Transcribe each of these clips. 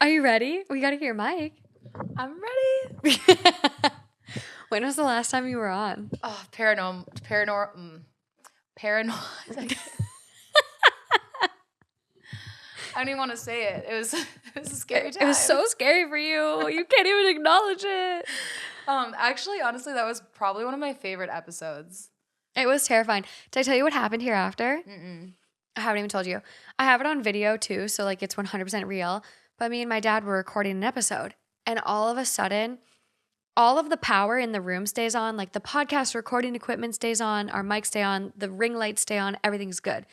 Are you ready? We gotta hear Mike. I'm ready. When was the last time you were on? Oh, paranormal. I don't even want to say it. It was a scary time. It was so scary for you. You can't even acknowledge it. Actually, honestly, that was probably one of my favorite episodes. It was terrifying. Did I tell you what happened here after? Mm-mm. I haven't even told you. I have it on video too, so like it's 100% real. But me and my dad were recording an episode, and all of a sudden, all of the power in the room stays on. Like the podcast recording equipment stays on, our mics stay on, the ring lights stay on, everything's good.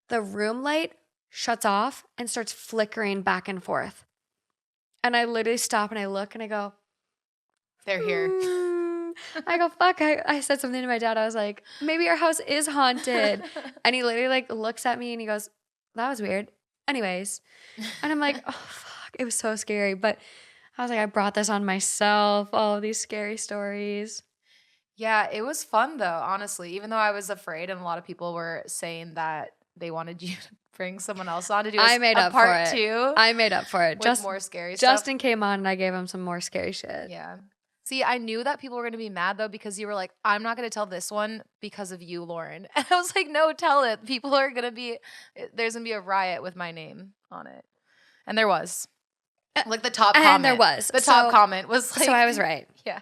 The room light shuts off and starts flickering back and forth. And I literally stop and I look and I go, They're here. I go, fuck. I said something to my dad. I was like, maybe our house is haunted. And he literally like looks at me and he goes, that was weird. Anyways. And I'm like, oh, fuck. It was so scary. But I was like, I brought this on myself. All of these scary stories. Yeah, it was fun though, honestly. Even though I was afraid and a lot of people were saying that they wanted you to bring someone else on to do a part 2. I made up for it. Just more scary stuff. Justin came on and I gave him some more scary shit. Yeah. See, I knew that people were going to be mad though because you were like, I'm not going to tell this one because of you, Lauren. And I was like, no, tell it. People are going to be, there's going to be a riot with my name on it. And there was. Like the top comment. And there was. The top comment was like. So I was right. Yeah.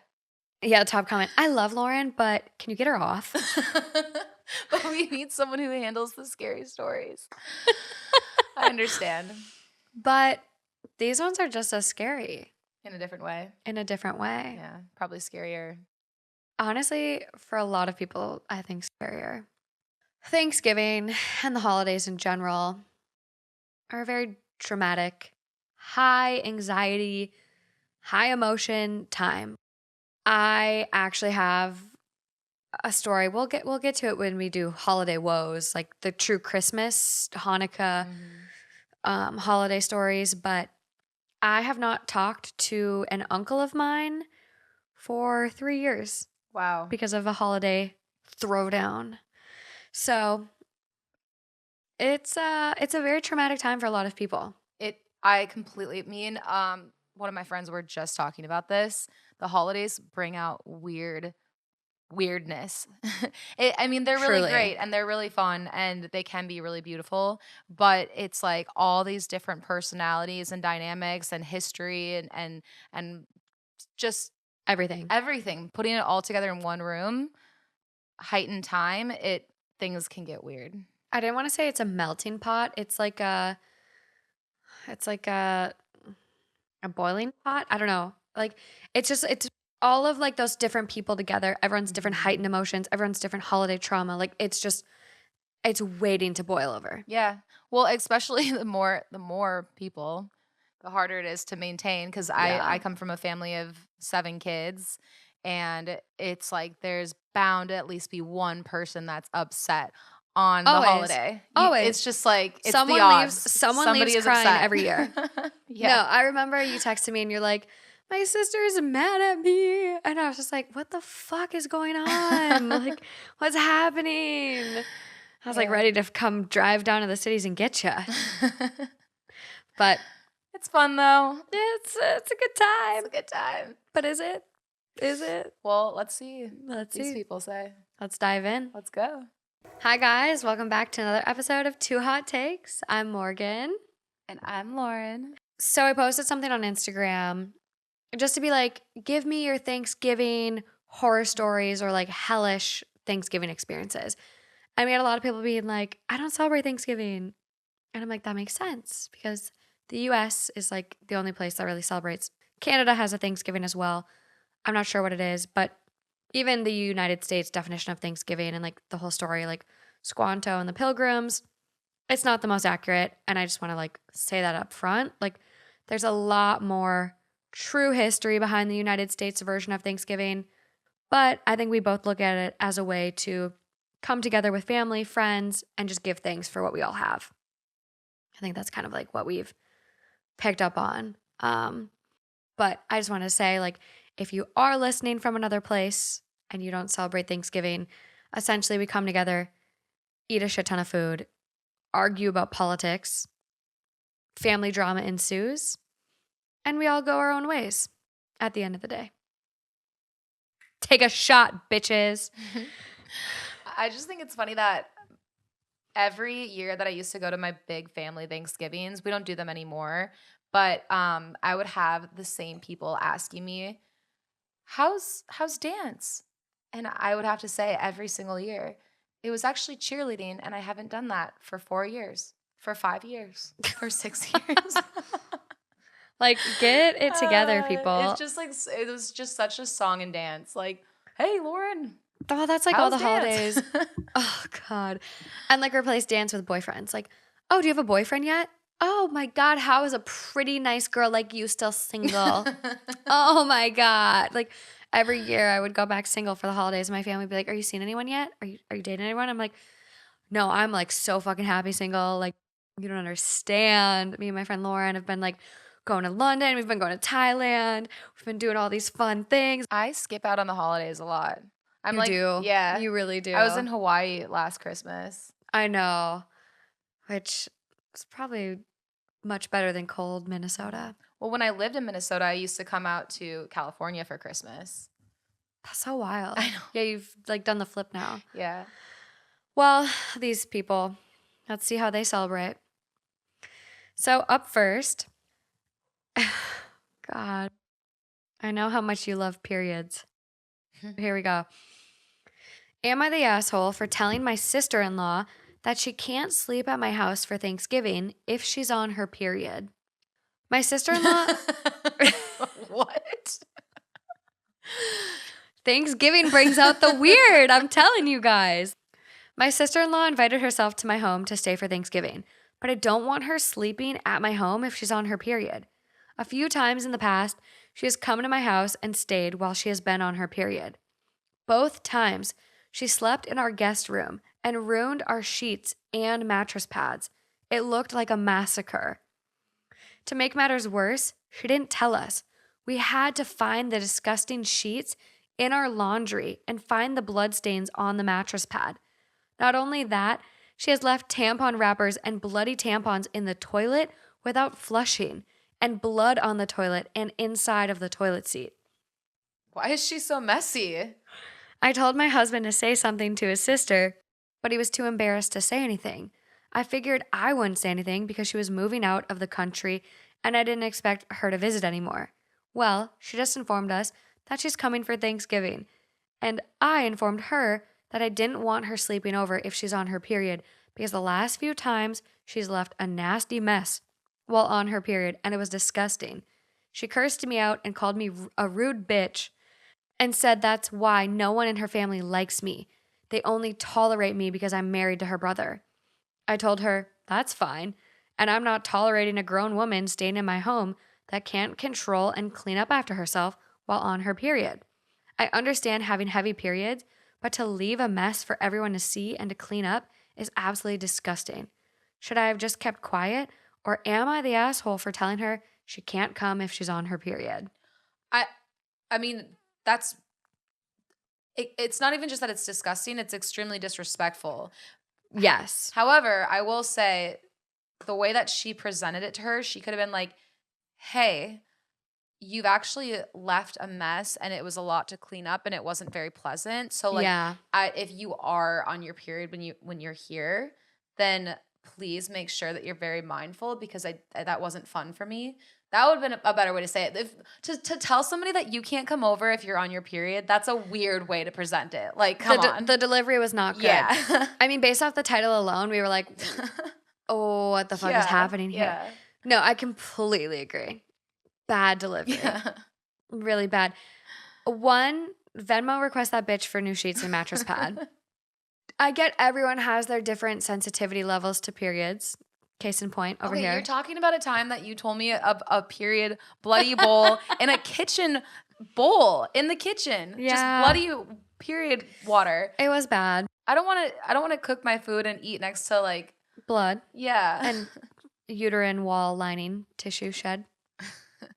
Yeah, top comment. I love Lauren, but can you get her off? But we need someone who handles the scary stories. I understand. But these ones are just as scary. In a different way. In a different way. Yeah, probably scarier. Honestly, for a lot of people, I think scarier. Thanksgiving and the holidays in general are a very dramatic, high anxiety, high emotion time. I actually have a story. We'll get to it when we do holiday woes, like the true Christmas, Hanukkah, holiday stories. But I have not talked to an uncle of mine for 3 years. Wow. Because of a holiday throwdown. So it's a very traumatic time for a lot of people. Me and one of my friends were just talking about this. The holidays bring out weirdness. They're really great and they're really fun and they can be really beautiful, but it's like all these different personalities and dynamics and history and just everything putting it all together in one room, heightened time, things can get weird. I didn't want to say it's a melting pot. It's like a boiling pot. I don't know. Like it's all of like those different people together. Everyone's different heightened emotions. Everyone's different holiday trauma. Like it's waiting to boil over. Yeah. Well, especially the more people, the harder it is to maintain. Because I come from a family of 7 kids, and it's like there's bound to at least be one person that's upset on the holiday. Always. It's just like it's someone the odds. Somebody leaves crying upset. every year. Yeah. No, I remember you texted me and you're like, my sister's mad at me. And I was just like, what the fuck is going on? Like, what's happening? I was like ready to come drive down to the cities and get you. But it's fun though. It's a good time. It's a good time. But is it? Is it? Well, let's see. These people say. Let's dive in. Let's go. Hi guys, welcome back to another episode of 2 Hot Takes. I'm Morgan. And I'm Lauren. So I posted something on Instagram just to be like, give me your Thanksgiving horror stories or like hellish Thanksgiving experiences. And we had a lot of people being like, I don't celebrate Thanksgiving. And I'm like, that makes sense because the US is like the only place that really celebrates. Canada has a Thanksgiving as well. I'm not sure what it is, but even the United States definition of Thanksgiving and like the whole story, like Squanto and the Pilgrims, it's not the most accurate. And I just want to like say that up front. Like there's a lot more true history behind the United States version of Thanksgiving. But I think we both look at it as a way to come together with family, friends, and just give thanks for what we all have. I think that's kind of like what we've picked up on. But I just want to say, like, if you are listening from another place and you don't celebrate Thanksgiving, essentially we come together, eat a shit ton of food, argue about politics, family drama ensues, and we all go our own ways at the end of the day. Take a shot, bitches. I just think it's funny that every year that I used to go to my big family Thanksgivings, we don't do them anymore, but I would have the same people asking me, how's dance? And I would have to say every single year, it was actually cheerleading, and I haven't done that for 4 years, for 5 years, for 6 years. Like, get it together, people. It's just like, it was just such a song and dance. Like, hey, Lauren. Oh, that's like all the how's dance? holidays. Oh, God. And like replace dance with boyfriends. Like, oh, do you have a boyfriend yet? Oh my God, how is a pretty nice girl like you still single? Oh my God. Like every year I would go back single for the holidays and my family would be like, are you seeing anyone yet? Are you dating anyone? I'm like, no, I'm like so fucking happy single. Like, you don't understand. Me and my friend Lauren have been like going to London. We've been going to Thailand. We've been doing all these fun things. I skip out on the holidays a lot. I'm You like, do. yeah. You really do. I was in Hawaii last Christmas. I know. Which is probably much better than cold Minnesota. Well, when I lived in Minnesota, I used to come out to California for Christmas. That's so wild. I know. Yeah, you've like done the flip now. Yeah. Well, these people, let's see how they celebrate. So up first, God, I know how much you love periods. Here we go. Am I the asshole for telling my sister-in-law that she can't sleep at my house for Thanksgiving if she's on her period? My sister-in-law... What? Thanksgiving brings out the weird, I'm telling you guys. My sister-in-law invited herself to my home to stay for Thanksgiving, but I don't want her sleeping at my home if she's on her period. A few times in the past, she has come to my house and stayed while she has been on her period. Both times, she slept in our guest room and ruined our sheets and mattress pads. It looked like a massacre. To make matters worse, she didn't tell us. We had to find the disgusting sheets in our laundry and find the bloodstains on the mattress pad. Not only that, she has left tampon wrappers and bloody tampons in the toilet without flushing, and blood on the toilet and inside of the toilet seat. Why is she so messy? I told my husband to say something to his sister, but he was too embarrassed to say anything. I figured I wouldn't say anything because she was moving out of the country and I didn't expect her to visit anymore. Well, she just informed us that she's coming for Thanksgiving, and I informed her that I didn't want her sleeping over if she's on her period because the last few times she's left a nasty mess while on her period, and it was disgusting. She cursed me out and called me a rude bitch and said that's why no one in her family likes me. They only tolerate me because I'm married to her brother. I told her, that's fine, and I'm not tolerating a grown woman staying in my home that can't control and clean up after herself while on her period. I understand having heavy periods, but to leave a mess for everyone to see and to clean up is absolutely disgusting. Should I have just kept quiet, or am I the asshole for telling her she can't come if she's on her period? I mean, that's it's not even just that it's disgusting, it's extremely disrespectful. Yes. However, I will say the way that she presented it to her, she could have been like, hey, you've actually left a mess and it was a lot to clean up and it wasn't very pleasant. So like, yeah. If you are on your period when you're here, then please make sure that you're very mindful because that wasn't fun for me. That would have been a better way to say it. To tell somebody that you can't come over if you're on your period, that's a weird way to present it. Like, come on. The delivery was not good. Yeah. I mean, based off the title alone, we were like, oh, what the fuck is happening here? Yeah. No, I completely agree. Bad delivery. Yeah. Really bad. One, Venmo request that bitch for new sheets and mattress pad. I get everyone has their different sensitivity levels to periods. Case in point over here. You're talking about a time that you told me a period bloody bowl in a kitchen bowl in the kitchen. Yeah. Just bloody period water. It was bad. I don't want to cook my food and eat next to like blood. Yeah. And uterine wall lining tissue shed.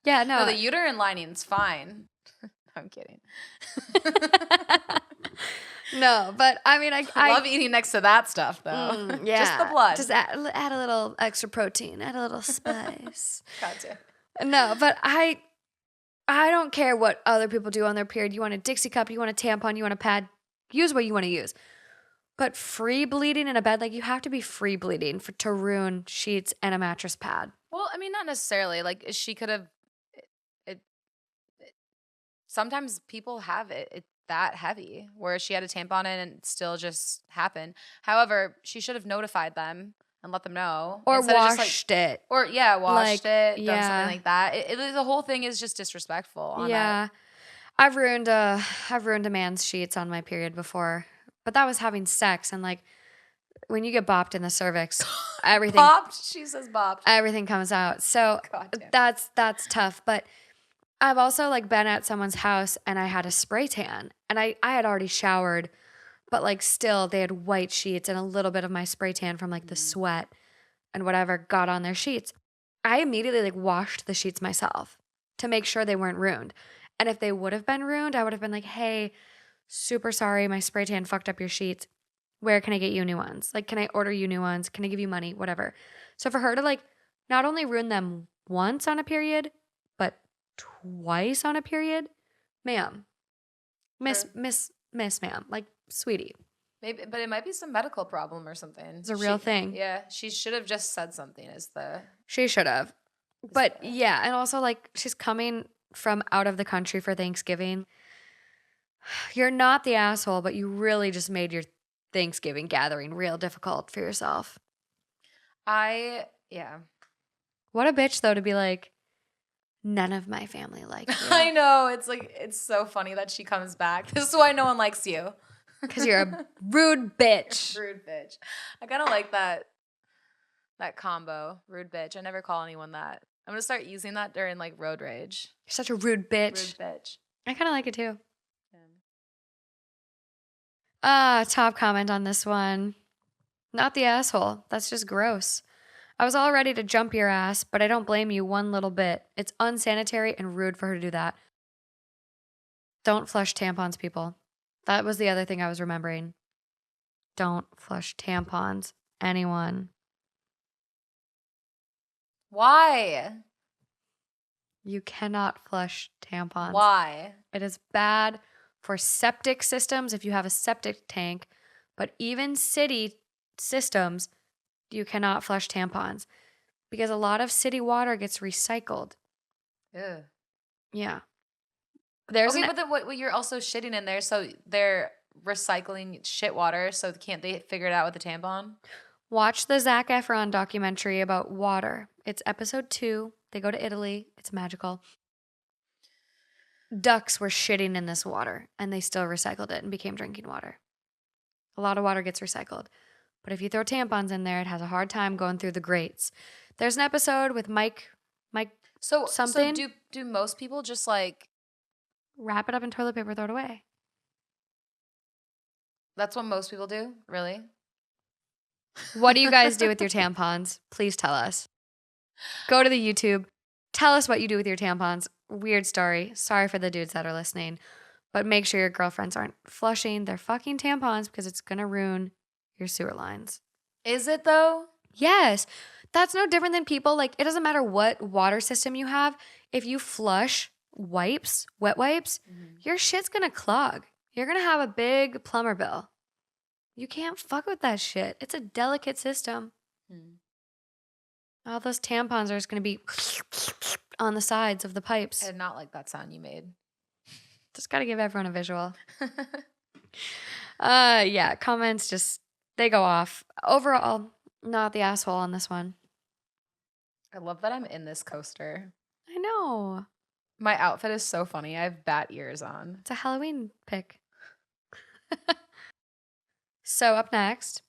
Yeah, no. No, the uterine lining's fine. I'm kidding. No, but I mean, I love eating next to that stuff, though. Yeah. Just the blood. Just add a little extra protein, add a little spice. Gotcha. No, but I don't care what other people do on their period. You want a Dixie cup, you want a tampon, you want a pad, use what you want to use. But free bleeding in a bed, like you have to be free bleeding to ruin sheets and a mattress pad. Well, I mean, not necessarily. Like she could have. It, sometimes people have it that heavy where she had a tampon in and it still just happened. However, she should have notified them and let them know, or instead washed of just like, it, or yeah, washed it, done yeah, something like that. The whole thing is just disrespectful. On yeah. I've ruined a man's sheets on my period before, but that was having sex, and like when you get bopped in the cervix, everything bopped. She says bopped. Everything comes out. So that's tough. But I've also like been at someone's house and I had a spray tan, and I had already showered, but like still they had white sheets and a little bit of my spray tan from like the sweat and whatever got on their sheets. I immediately like washed the sheets myself to make sure they weren't ruined. And if they would have been ruined, I would have been like, hey, super sorry, my spray tan fucked up your sheets. Where can I get you new ones? Like, can I order you new ones? Can I give you money? Whatever. So for her to like not only ruin them once on a period, but twice on a period, ma'am, miss, ma'am, like, sweetie. Maybe, but it might be some medical problem or something. It's a real thing. Yeah, she should have just said something. She should have. But yeah, and also like she's coming from out of the country for Thanksgiving. You're not the asshole, but you really just made your Thanksgiving gathering real difficult for yourself. Yeah. What a bitch though to be like, none of my family likes you. I know. It's like, it's so funny that she comes back. This is why no one likes you. Because you're a rude bitch. Rude bitch. I kind of like that combo. Rude bitch. I never call anyone that. I'm going to start using that during like road rage. You're such a rude bitch. Rude bitch. I kind of like it too. Top comment on this one. Not the asshole. That's just gross. I was all ready to jump your ass, but I don't blame you one little bit. It's unsanitary and rude for her to do that. Don't flush tampons, people. That was the other thing I was remembering. Don't flush tampons. Anyone. Why? You cannot flush tampons. Why? It is bad for septic systems if you have a septic tank, but even city systems, you cannot flush tampons because a lot of city water gets recycled. Ew. Yeah. But then what you're also shitting in there, so they're recycling shit water, so can't they figure it out with a tampon? Watch the Zac Efron documentary about water. It's episode 2. They go to Italy. It's magical. Ducks were shitting in this water, and they still recycled it and became drinking water. A lot of water gets recycled. But if you throw tampons in there, it has a hard time going through the grates. There's an episode with Mike something. So do most people just like wrap it up in toilet paper, throw it away? That's what most people do? Really? What do you guys do with your tampons? Please tell us. Go to the YouTube. Tell us what you do with your tampons. Weird story. Sorry for the dudes that are listening. But make sure your girlfriends aren't flushing their fucking tampons because it's going to ruin your sewer lines. Is it though? Yes. That's no different than people. Like, it doesn't matter what water system you have. If you flush wet wipes, your shit's going to clog. You're going to have a big plumber bill. You can't fuck with that shit. It's a delicate system. All those tampons are just going to be on the sides of the pipes. I did not like that sound you made. Just got to give everyone a visual. Yeah, comments just, they go off. Overall, not the asshole on this one. I love that I'm in this coaster. I know. My outfit is so funny. I have bat ears on. It's a Halloween pic. So up next,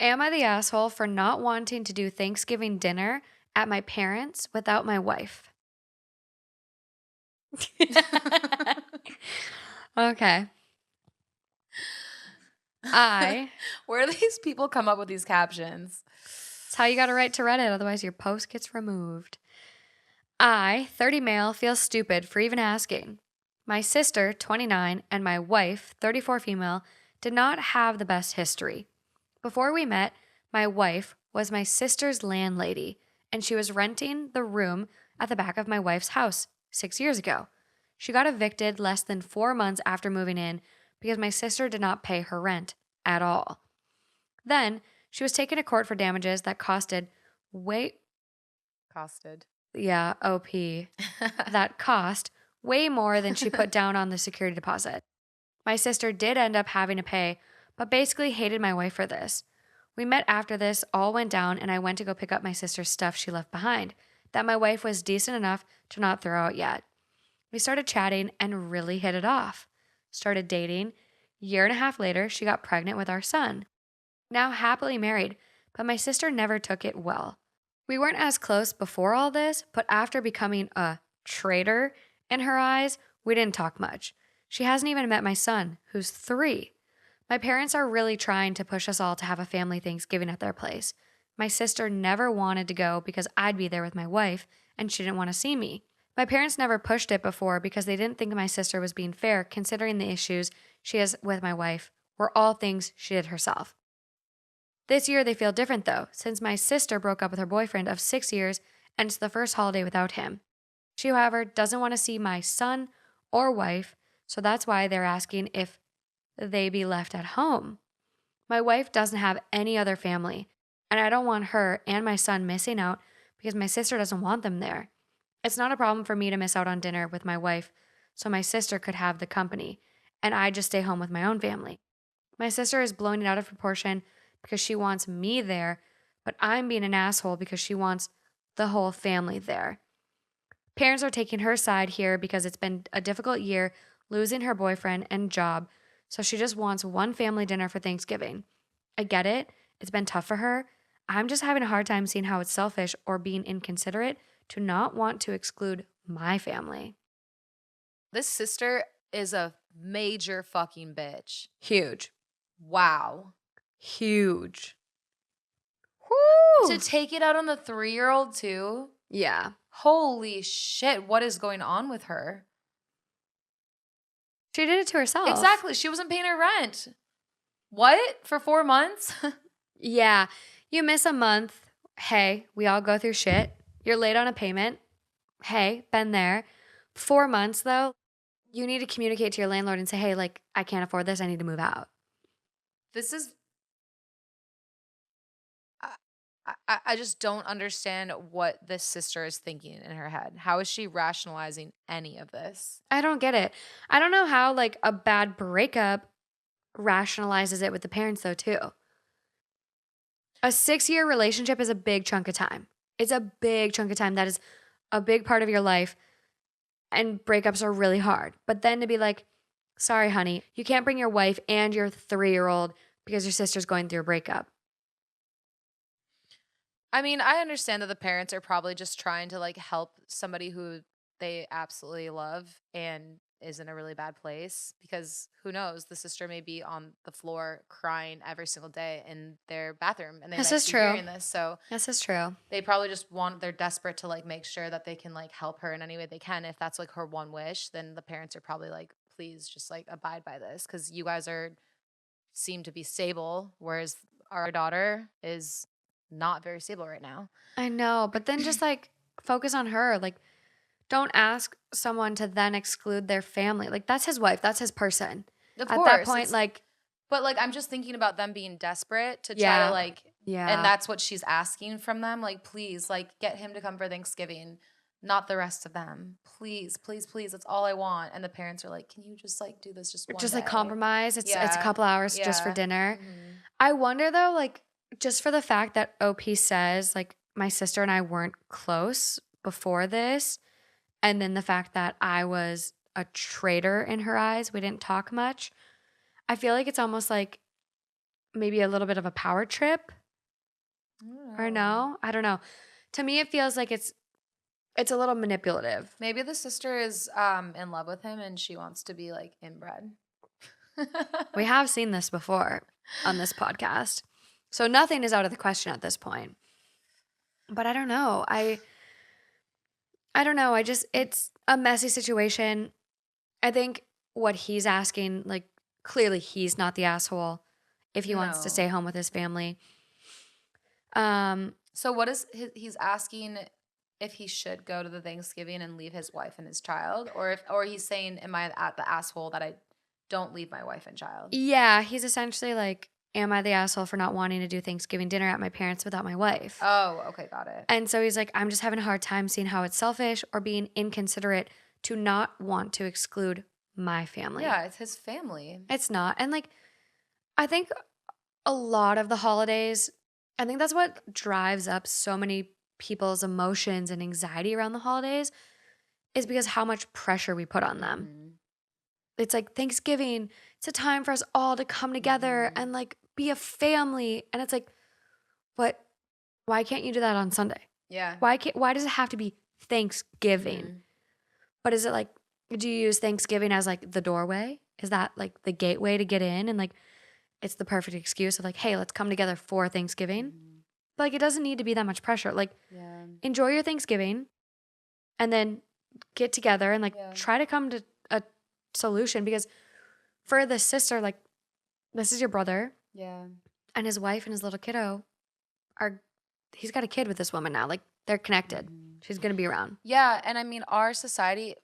am I the asshole for not wanting to do Thanksgiving dinner at my parents' without my wife? Okay. Where do these people come up with these captions? It's how you got to write to Reddit, otherwise your post gets removed. I, 30 male, feel stupid for even asking. My sister, 29, and my wife, 34 female, did not have the best history. Before we met, my wife was my sister's landlady, and she was renting the room at the back of my wife's house 6 years ago. She got evicted less than 4 months after moving in because my sister did not pay her rent at all. Then she was taken to court for damages that costed way Costed. yeah, OP. That cost way more than she put down on the security deposit. My sister did end up having to pay, but basically hated my wife for this. We met after this all went down, and I went to go pick up my sister's stuff she left behind that my wife was decent enough to not throw out yet. We started chatting and really hit it off. Started dating. Year and a half later, she got pregnant with our son. Now happily married, but my sister never took it well. We weren't as close before all this, but after becoming a traitor in her eyes, we didn't talk much. She hasn't even met my son, who's 3. My parents are really trying to push us all to have a family Thanksgiving at their place. My sister never wanted to go because I'd be there with my wife, and she didn't want to see me. My parents never pushed it before because they didn't think my sister was being fair, considering the issues she has with my wife were all things she did herself. This year they feel different though, since my sister broke up with her boyfriend of 6 years and it's the first holiday without him. She, however, doesn't want to see my son or wife, so that's why they're asking if they be left at home. My wife doesn't have any other family, and I don't want her and my son missing out because my sister doesn't want them there. It's not a problem for me to miss out on dinner with my wife so my sister could have the company, and I just stay home with my own family. My sister is blowing it out of proportion because she wants me there, but I'm being an asshole because she wants the whole family there. Parents are taking her side here because it's been a difficult year losing her boyfriend and job, so she just wants one family dinner for Thanksgiving. I get it. It's been tough for her. I'm just having a hard time seeing how it's selfish or being inconsiderate to not want to exclude my family. This sister is a major fucking bitch. Huge. Wow. Huge. To take it out on the 3-year-old too? Yeah. Holy shit, what is going on with her? She did it to herself. Exactly. She wasn't paying her rent. What? For 4 months? Yeah. You miss a month. Hey, we all go through shit. You're late on a payment. Hey, been there. 4 months though, you need to communicate to your landlord and say, hey, like, I can't afford this. I need to move out. This is... I just don't understand what this sister is thinking in her head. How is she rationalizing any of this? I don't get it. I don't know how, like, a bad breakup rationalizes it with the parents, though, too. A 6-year relationship is a big chunk of time. It's a big chunk of time. That is a big part of your life. And breakups are really hard. But then to be like, sorry, honey, you can't bring your wife and your 3-year-old because your sister's going through a breakup. I mean, I understand that the parents are probably just trying to like help somebody who they absolutely love and is in a really bad place, because who knows, the sister may be on the floor crying every single day in their bathroom and they This might is be true. hearing this. So This is true. they probably just they're desperate to like make sure that they can like help her in any way they can. If that's like her one wish, then the parents are probably like, please just like abide by this, because you guys seem to be stable, whereas our daughter is not very stable right now. I know, but then just like focus on her. Like, don't ask someone to then exclude their family. Like, that's his wife, that's his person. Of At course, that point, like, but like I'm just thinking about them being desperate to try Yeah. to like, yeah. and that's what she's asking from them. Like, please, like get him to come for Thanksgiving, not the rest of them. Please, please, please. That's all I want. And the parents are like, can you just like do this just one just day? like compromise. It's a Yeah. couple hours just for Yeah. dinner. Mhm. I wonder though, like, just for the fact that OP says like my sister and I weren't close before this, and then the fact that I was a traitor in her eyes, we didn't talk much. I feel like it's almost like maybe a little bit of a power trip. Or no? I don't know. To me, it feels like it's a little manipulative. Maybe the sister is in love with him and she wants to be like inbred. We have seen this before on this podcast. So nothing is out of the question at this point. But I don't know. I don't know. It's a messy situation. I think what he's asking, like, clearly he's not the asshole if he wants to No. stay home with his family. So what is he's asking if he should go to the Thanksgiving and leave his wife and his child, or he's saying, am I at the asshole that I don't leave my wife and child? Yeah, he's essentially like, am I the asshole for not wanting to do Thanksgiving dinner at my parents without my wife? Oh, okay, got it. And so he's like, I'm just having a hard time seeing how it's selfish or being inconsiderate to not want to exclude my family. Yeah, it's his family. It's not. And like, I think a lot of the holidays, I think that's what drives up so many people's emotions and anxiety around the holidays is because how much pressure we put on them. Mm-hmm. It's like Thanksgiving, it's a time for us all to come together and like be a family. And it's like, but why can't you do that on Sunday? Yeah. Why does it have to be Thanksgiving? Mm-hmm. But is it like, do you use Thanksgiving as like the doorway? Is that like the gateway to get in? And like, it's the perfect excuse of like, hey, let's come together for Thanksgiving. Mm-hmm. But like, it doesn't need to be that much pressure. Like, Yeah. enjoy your Thanksgiving and then get together and like try to come to a solution, because for the sister, like, this is your brother. Yeah. And his wife and his little kiddo he's got a kid with this woman now. Like, they're connected. Mm-hmm. She's going to be around. Yeah. And I mean, our society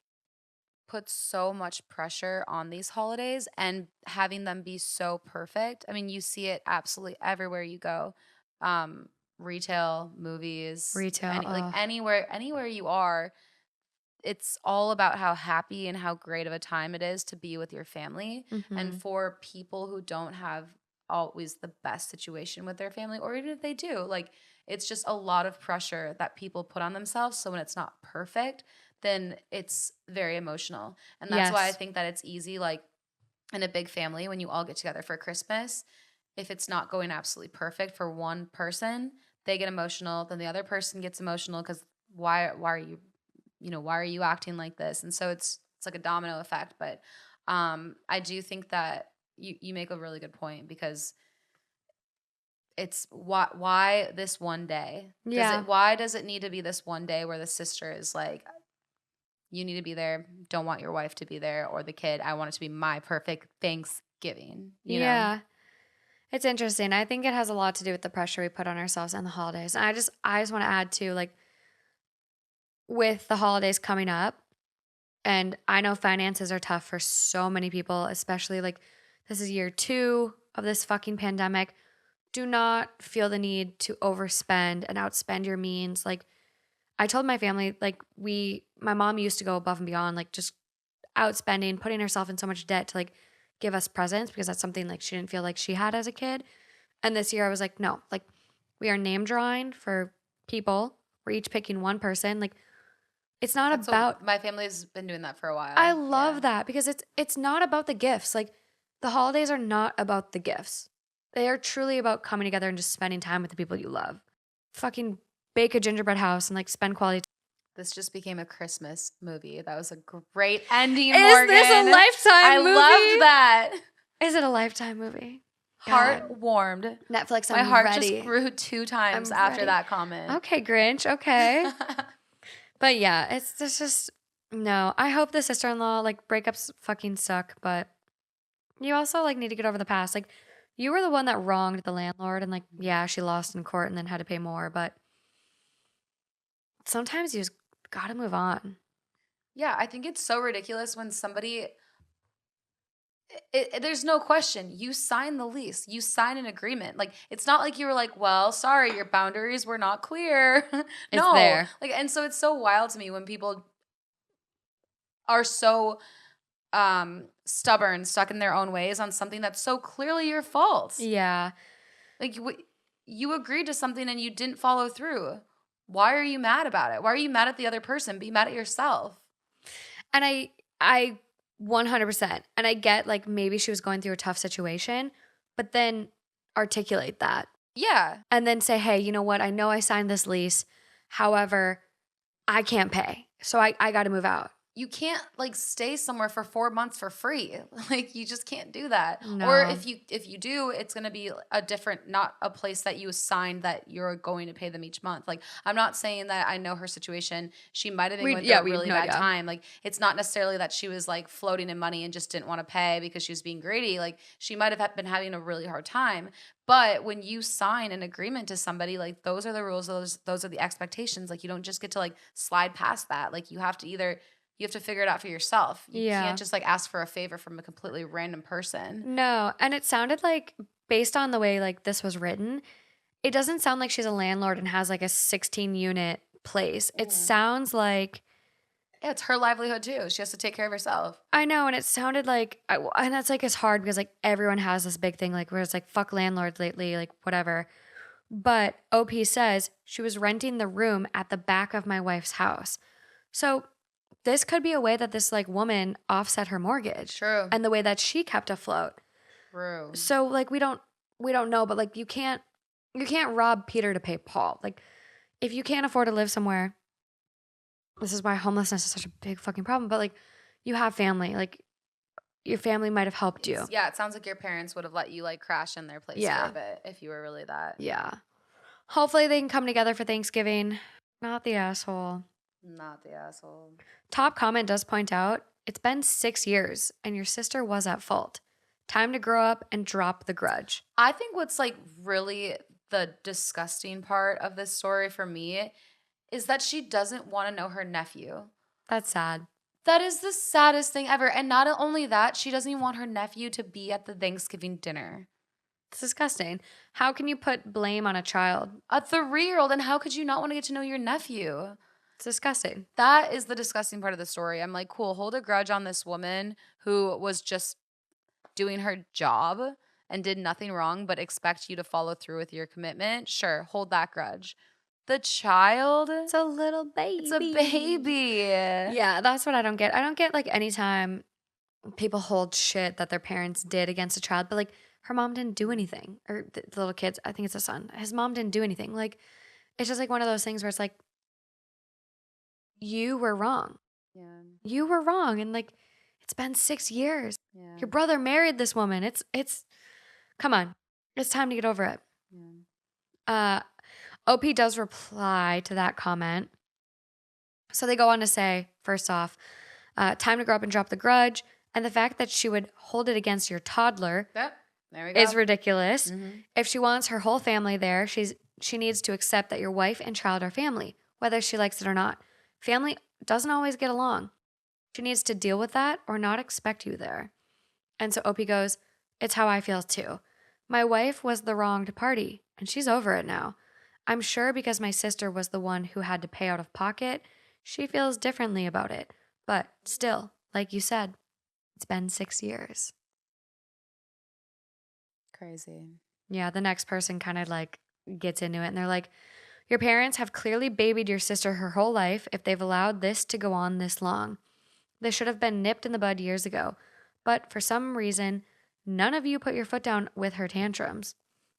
puts so much pressure on these holidays and having them be so perfect. I mean, you see it absolutely everywhere you go. Retail, movies, like anywhere you are, it's all about how happy and how great of a time it is to be with your family. Mm-hmm. And for people who don't have always the best situation with their family, or even if they do, like, it's just a lot of pressure that people put on themselves. So when it's not perfect, then it's very emotional. And that's why I think that it's easy, like in a big family, when you all get together for Christmas, if it's not going absolutely perfect for one person, they get emotional, then the other person gets emotional because why are you acting like this? And so it's like a domino effect. But I do think that you make a really good point, because it's why this one day? Why does it need to be this one day where the sister is like, you need to be there, don't want your wife to be there, or the kid, I want it to be my perfect Thanksgiving. You know? It's interesting. I think it has a lot to do with the pressure we put on ourselves and the holidays. And I just want to add to, like, with the holidays coming up, and I know finances are tough for so many people, especially like this is year 2 of this fucking pandemic. Do not feel the need to overspend and outspend your means. Like, I told my family, like, my mom used to go above and beyond, like just outspending, putting herself in so much debt to like give us presents, because that's something like she didn't feel like she had as a kid. And this year I was like, no, like, we are name drawing for people. We're each picking one person. Like, it's not about, my family's been doing that for a while. I love that, because it's not about the gifts. Like, the holidays are not about the gifts. They are truly about coming together and just spending time with the people you love. Fucking bake a gingerbread house and like spend quality time. This just became a Christmas movie. That was a great ending, Is Morgan. this a Lifetime movie? I loved that. Is it a Lifetime movie? Heart warmed. Netflix, My heart just grew 2 times after that comment. Okay, Grinch. Okay. But yeah, it's just, no. I hope the sister-in-law, like, breakups fucking suck, but you also like need to get over the past. Like, you were the one that wronged the landlord, and like, yeah, she lost in court and then had to pay more, but sometimes you just gotta move on. Yeah, I think it's so ridiculous when somebody, there's no question. You sign the lease. You sign an agreement. Like, it's not like you were like, well, sorry, your boundaries were not clear. No. There. Like, and so it's so wild to me when people are so stubborn, stuck in their own ways on something that's so clearly your fault. Yeah. Like, you agreed to something and you didn't follow through. Why are you mad about it? Why are you mad at the other person? Be mad at yourself. And I 100%. And I get, like, maybe she was going through a tough situation, but then articulate that. Yeah. And then say, hey, you know what? I know I signed this lease. However, I can't pay. So I got to move out. you can't like stay somewhere for 4 months for free. Like you just can't do that. Or No. if you do, it's going to be a different, not a place that you assigned that you're going to pay them each month. Like I'm not saying that I know her situation. She might have been going through a We have really no bad idea. time. Like it's not necessarily that she was like floating in money and just didn't want to pay because she was being greedy. Like she might have been having a really hard time. But when you sign an agreement to somebody, like those are the rules, those are the expectations. Like you don't just get to like slide past that. Like you have to figure it out for yourself. You Yeah. can't just like ask for a favor from a completely random person. No. And it sounded like, based on the way like this was written, it doesn't sound like she's a landlord and has like a 16 unit place. It sounds like, Yeah, it's her livelihood too. She has to take care of herself. I know, and it sounded like, and that's like, it's hard because like everyone has this big thing, like where it's like, fuck landlords lately, like whatever. But OP says she was renting the room at the back of my wife's house. So this could be a way that this like woman offset her mortgage. True. And the way that she kept afloat. True. So like we don't know, but like you can't rob Peter to pay Paul. Like if you can't afford to live somewhere, this is why homelessness is such a big fucking problem. But like you have family, like your family might have helped you. Yeah, it sounds like your parents would have let you like crash in their place for a bit if you were really that. Yeah. Hopefully they can come together for Thanksgiving. Not the asshole. Not the asshole. Top comment does point out, it's been 6 years and your sister was at fault. Time to grow up and drop the grudge. I think what's like really the disgusting part of this story for me is that she doesn't want to know her nephew. That's sad. That is the saddest thing ever. And not only that, she doesn't even want her nephew to be at the Thanksgiving dinner. It's disgusting. How can you put blame on a child? A 3-year-old, and how could you not want to get to know your nephew? It's disgusting. That is the disgusting part of the story. I'm like, cool, hold a grudge on this woman who was just doing her job and did nothing wrong, but expect you to follow through with your commitment. Sure, hold that grudge. The child, It's a little baby. it's a baby. Yeah, that's what I don't get. I don't get like anytime people hold shit that their parents did against a child, but like her mom didn't do anything. Or the little kids, I think it's a son. His mom didn't do anything. Like it's just like one of those things where it's like, you were wrong. Yeah. You were wrong. And like, it's been 6 years. Yeah. Your brother married this woman. It's, come on. It's time to get over it. Yeah. OP does reply to that comment. So they go on to say, first off, time to grow up and drop the grudge. And the fact that she would hold it against your toddler Yep. There we go. is ridiculous. Mm-hmm. If she wants her whole family there, she needs to accept that your wife and child are family, whether she likes it or not. Family doesn't always get along. She needs to deal with that or not expect you there. And so OP goes, it's how I feel too. My wife was the wronged party, and she's over it now. I'm sure because my sister was the one who had to pay out of pocket, she feels differently about it. But still, like you said, it's been 6 years. Crazy. Yeah, the next person kind of like gets into it and they're like, your parents have clearly babied your sister her whole life if they've allowed this to go on this long. This should have been nipped in the bud years ago. But for some reason, none of you put your foot down with her tantrums.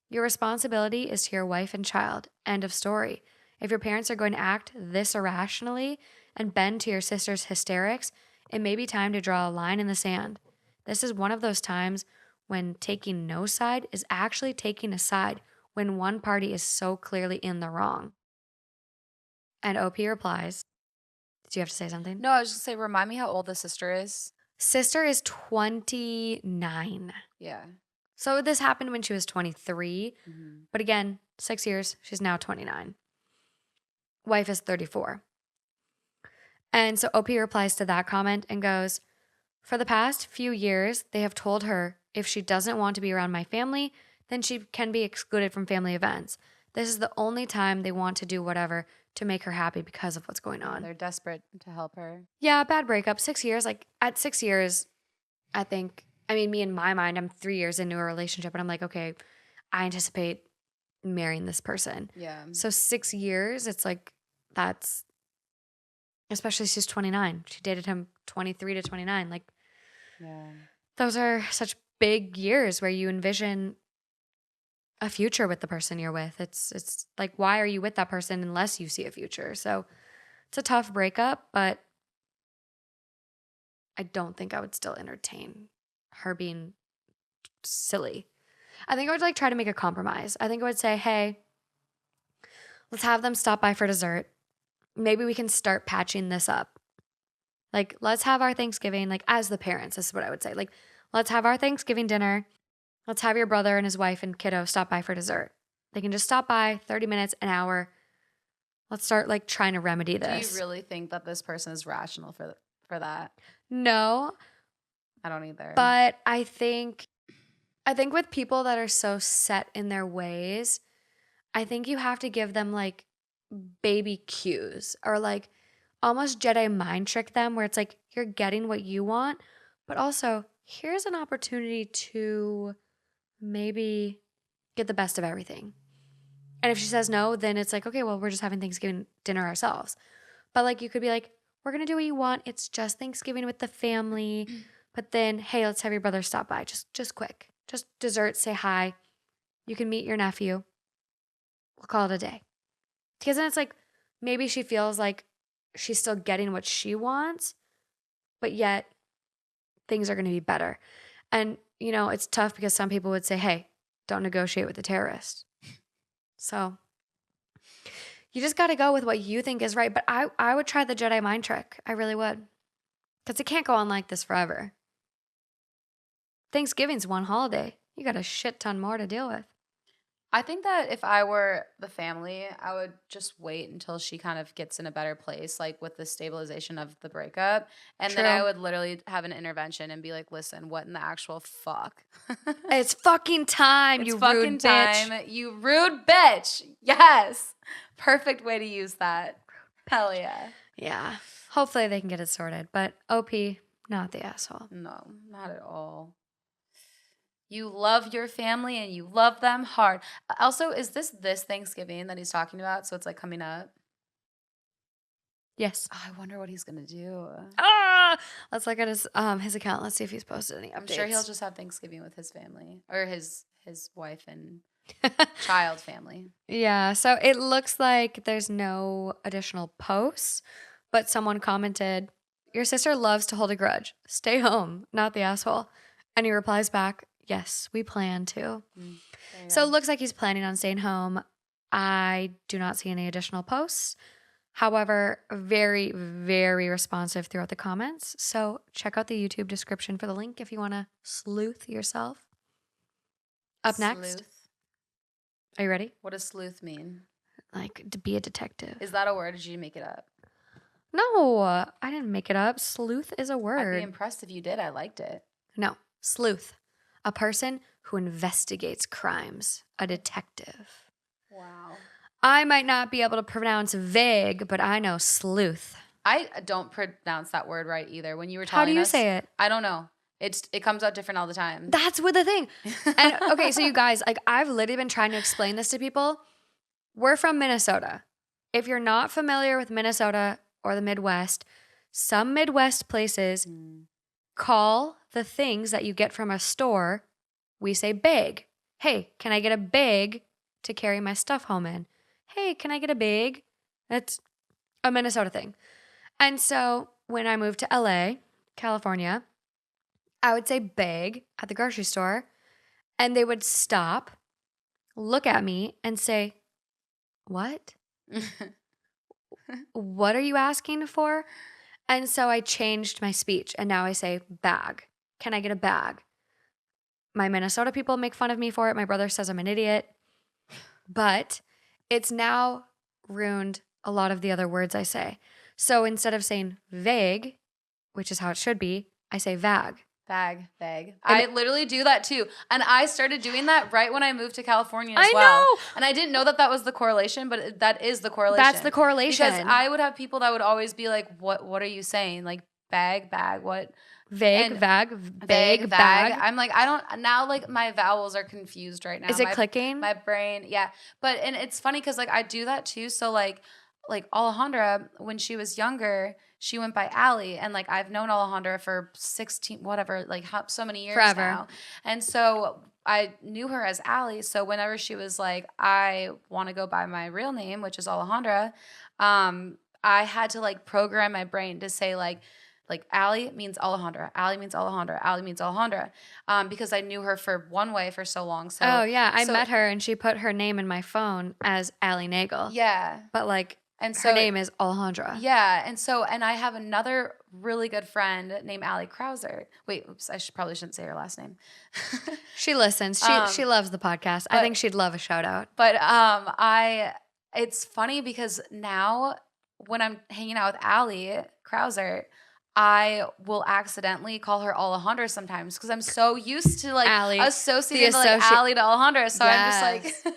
Your responsibility is to your wife and child. End of story. If your parents are going to act this irrationally and bend to your sister's hysterics, it may be time to draw a line in the sand. This is one of those times when taking no side is actually taking a side when one party is so clearly in the wrong. And OP replies, did you have to say something? No, I was just going to say, remind me how old the sister is. Sister is 29. Yeah. So this happened when she was 23. Mm-hmm. But again, 6 years, she's now 29. Wife is 34. And so OP replies to that comment and goes, for the past few years, they have told her if she doesn't want to be around my family, then she can be excluded from family events. This is the only time they want to do whatever to make her happy because of what's going on. They're desperate to help her. Yeah, bad breakup. 6 years. Like at 6 years, I think, I mean, me in my mind, I'm 3 years into a relationship and I'm like, okay, I anticipate marrying this person. Yeah. So 6 years, it's like, that's, especially she's 29. She dated him 23 to 29. Like, yeah, those are such big years where you envision a future with the person you're with. It's like, why are you with that person unless you see a future? So it's a tough breakup, but I don't think I would still entertain her being silly. I think I would like try to make a compromise. I think I would say, hey, let's have them stop by for dessert. Maybe we can start patching this up. Like, let's have our Thanksgiving, like, as the parents, this is what I would say. Like, let's have our Thanksgiving dinner. Let's have your brother and his wife and kiddo stop by for dessert. They can just stop by 30 minutes, an hour. Let's start, like, trying to remedy this. Do you really think that this person is rational for that? No. I don't either. But I think with people that are so set in their ways, I think you have to give them, like, baby cues or, like, almost Jedi mind trick them where it's like you're getting what you want, but also here's an opportunity to maybe get the best of everything. And if she says no, then it's like, okay, well, we're just having Thanksgiving dinner ourselves. But like you could be like, we're going to do what you want. It's just Thanksgiving with the family. But then, hey, let's have your brother stop by. Just quick. Just dessert, say hi. You can meet your nephew. We'll call it a day. Because then it's like maybe she feels like she's still getting what she wants, but yet things are going to be better. And, you know, it's tough because some people would say, hey, don't negotiate with the terrorist. So you just got to go with what you think is right. But I would try the Jedi mind trick. I really would. Because it can't go on like this forever. Thanksgiving's one holiday. You got a shit ton more to deal with. I think that if I were the family, I would just wait until she kind of gets in a better place, like with the stabilization of the breakup. And then I would literally have an intervention and be like, listen, what in the actual fuck? It's fucking time, you rude bitch. You rude bitch. Yes. Perfect way to use that. Hell yeah. Yeah. Hopefully they can get it sorted. But OP, not the asshole. No, not at all. You love your family and you love them hard. Also, is this Thanksgiving that he's talking about? So it's like coming up? Yes. Oh, I wonder what he's going to do. Let's look at his account. Let's see if he's posted any updates. I'm sure he'll just have Thanksgiving with his family or his wife and child family. Yeah. So it looks like there's no additional posts, but someone commented, your sister loves to hold a grudge. Stay home, not the asshole. And he replies back, yes, we plan to. So it looks like he's planning on staying home. I do not see any additional posts. However, very, very responsive throughout the comments. So check out the YouTube description for the link if you want to sleuth yourself. Up next. Are you ready? What does sleuth mean? Like to be a detective. Is that a word or did you make it up? No, I didn't make it up. Sleuth is a word. I'd be impressed if you did. I liked it. No, sleuth. A person who investigates crimes. A detective. Wow. I might not be able to pronounce vague, but I know sleuth. I don't pronounce that word right either. When you were telling us. How do you say it? I don't know. It comes out different all the time. That's what the thing. And okay, so you guys, like I've literally been trying to explain this to people. We're from Minnesota. If you're not familiar with Minnesota or the Midwest, some Midwest places call the things that you get from a store, we say bag. Hey, can I get a bag to carry my stuff home in? Hey, can I get a bag? That's a Minnesota thing. And so when I moved to LA, California, I would say bag at the grocery store, and they would stop, look at me, and say, what? What are you asking for? And so I changed my speech, and now I say bag. Can I get a bag? My Minnesota people make fun of me for it. My brother says I'm an idiot. But it's now ruined a lot of the other words I say. So instead of saying vague, which is how it should be, I say vag. Vag. I literally do that too. And I started doing that right when I moved to California as well. I know. And I didn't know that was the correlation, but that is the correlation. That's the correlation. Because I would have people that would always be like, what are you saying? Like bag, what? Vague, vag, bag, bag. I'm like, I don't, now like my vowels are confused right now. Is it clicking? My brain, yeah. But, and it's funny because like I do that too. So like Alejandra, when she was younger, she went by Allie, and like I've known Alejandra for 16, whatever, like so many years forever now. And so I knew her as Allie. So whenever she was like, I want to go by my real name, which is Alejandra, I had to like program my brain to say like like Allie means Alejandra. Allie means Alejandra. Allie means Alejandra. Because I knew her for one way for so long. So I met her and she put her name in my phone as Allie Nagel. Yeah. But like and her name is Alejandra. Yeah. And I have another really good friend named Allie Krauser. Wait, oops, probably shouldn't say her last name. She listens. She loves the podcast. I think she'd love a shout out. But it's funny because now when I'm hanging out with Allie Krauser, I will accidentally call her Alejandra sometimes because I'm so used to like associating like Allie to Alejandra. So I'm just like,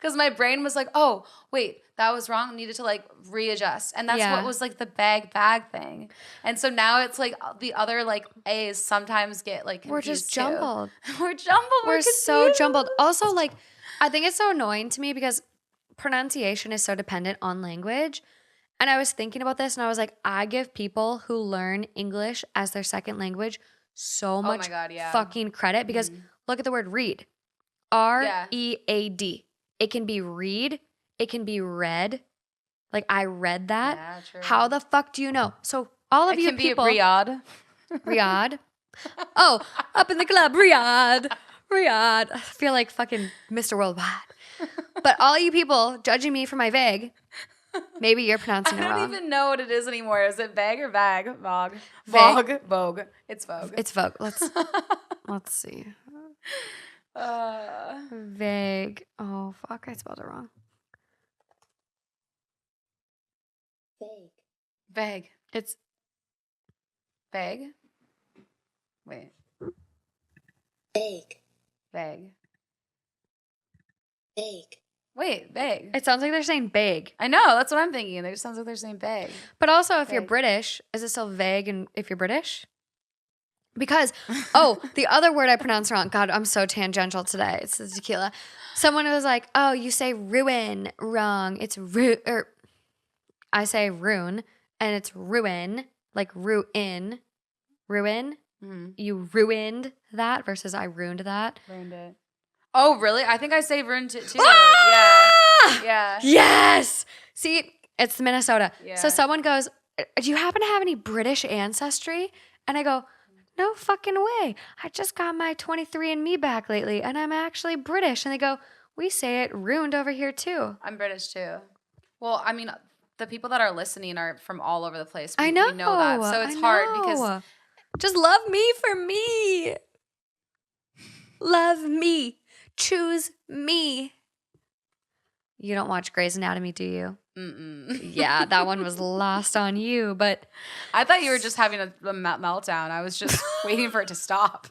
because my brain was like, oh, wait, that was wrong. Needed to like readjust. And that's what was like the bag thing. And so now it's like the other like A's sometimes get like confused. We're just jumbled. We're jumbled. We're so jumbled. Also, like, I think it's so annoying to me because pronunciation is so dependent on language. And I was thinking about this and I was like, I give people who learn English as their second language so much fucking credit because look at the word read. R-E-A-D. It can be read. It can be read. Like I read that. Yeah, true. How the fuck do you know? So all of you people. It can be Riyadh. Riyadh. Oh, up in the club. Riyadh. Riyadh. I feel like fucking Mr. Worldwide. But all you people judging me for my vague. Maybe you're pronouncing it wrong. I don't even know what it is anymore. Is it vague or vag? Vogue. Vague? Vogue. It's Vogue. It's Vogue. Let's see. Vague. Oh, fuck. I spelled it wrong. Vague. It's vague. Wait. Vague. Vague. Vague. Wait, vague. It sounds like they're saying vague. I know. That's what I'm thinking. It just sounds like they're saying vague. But also, if you're British, is it still vague? And if you're British, because the other word I pronounced wrong. God, I'm so tangential today. It's the tequila. Someone was like, "Oh, you say ruin wrong. It's I say ruin, and it's ruin, like ruin, ruin. Mm-hmm. You ruined that versus I ruined that. Ruined it. Oh, really? I think I say ruined it too. Ah! Yeah. Yes. See, it's Minnesota. Yeah. So someone goes, do you happen to have any British ancestry? And I go, no fucking way. I just got my 23andMe back lately, and I'm actually British. And they go, we say it ruined over here too. I'm British too. Well, I mean, the people that are listening are from all over the place. I know. We know that. So it's hard because... Just love me for me. Love me. Choose me. You don't watch Grey's Anatomy, do you? Mm-mm. Yeah, that one was lost on you, but... I thought you were just having a meltdown. I was just waiting for it to stop.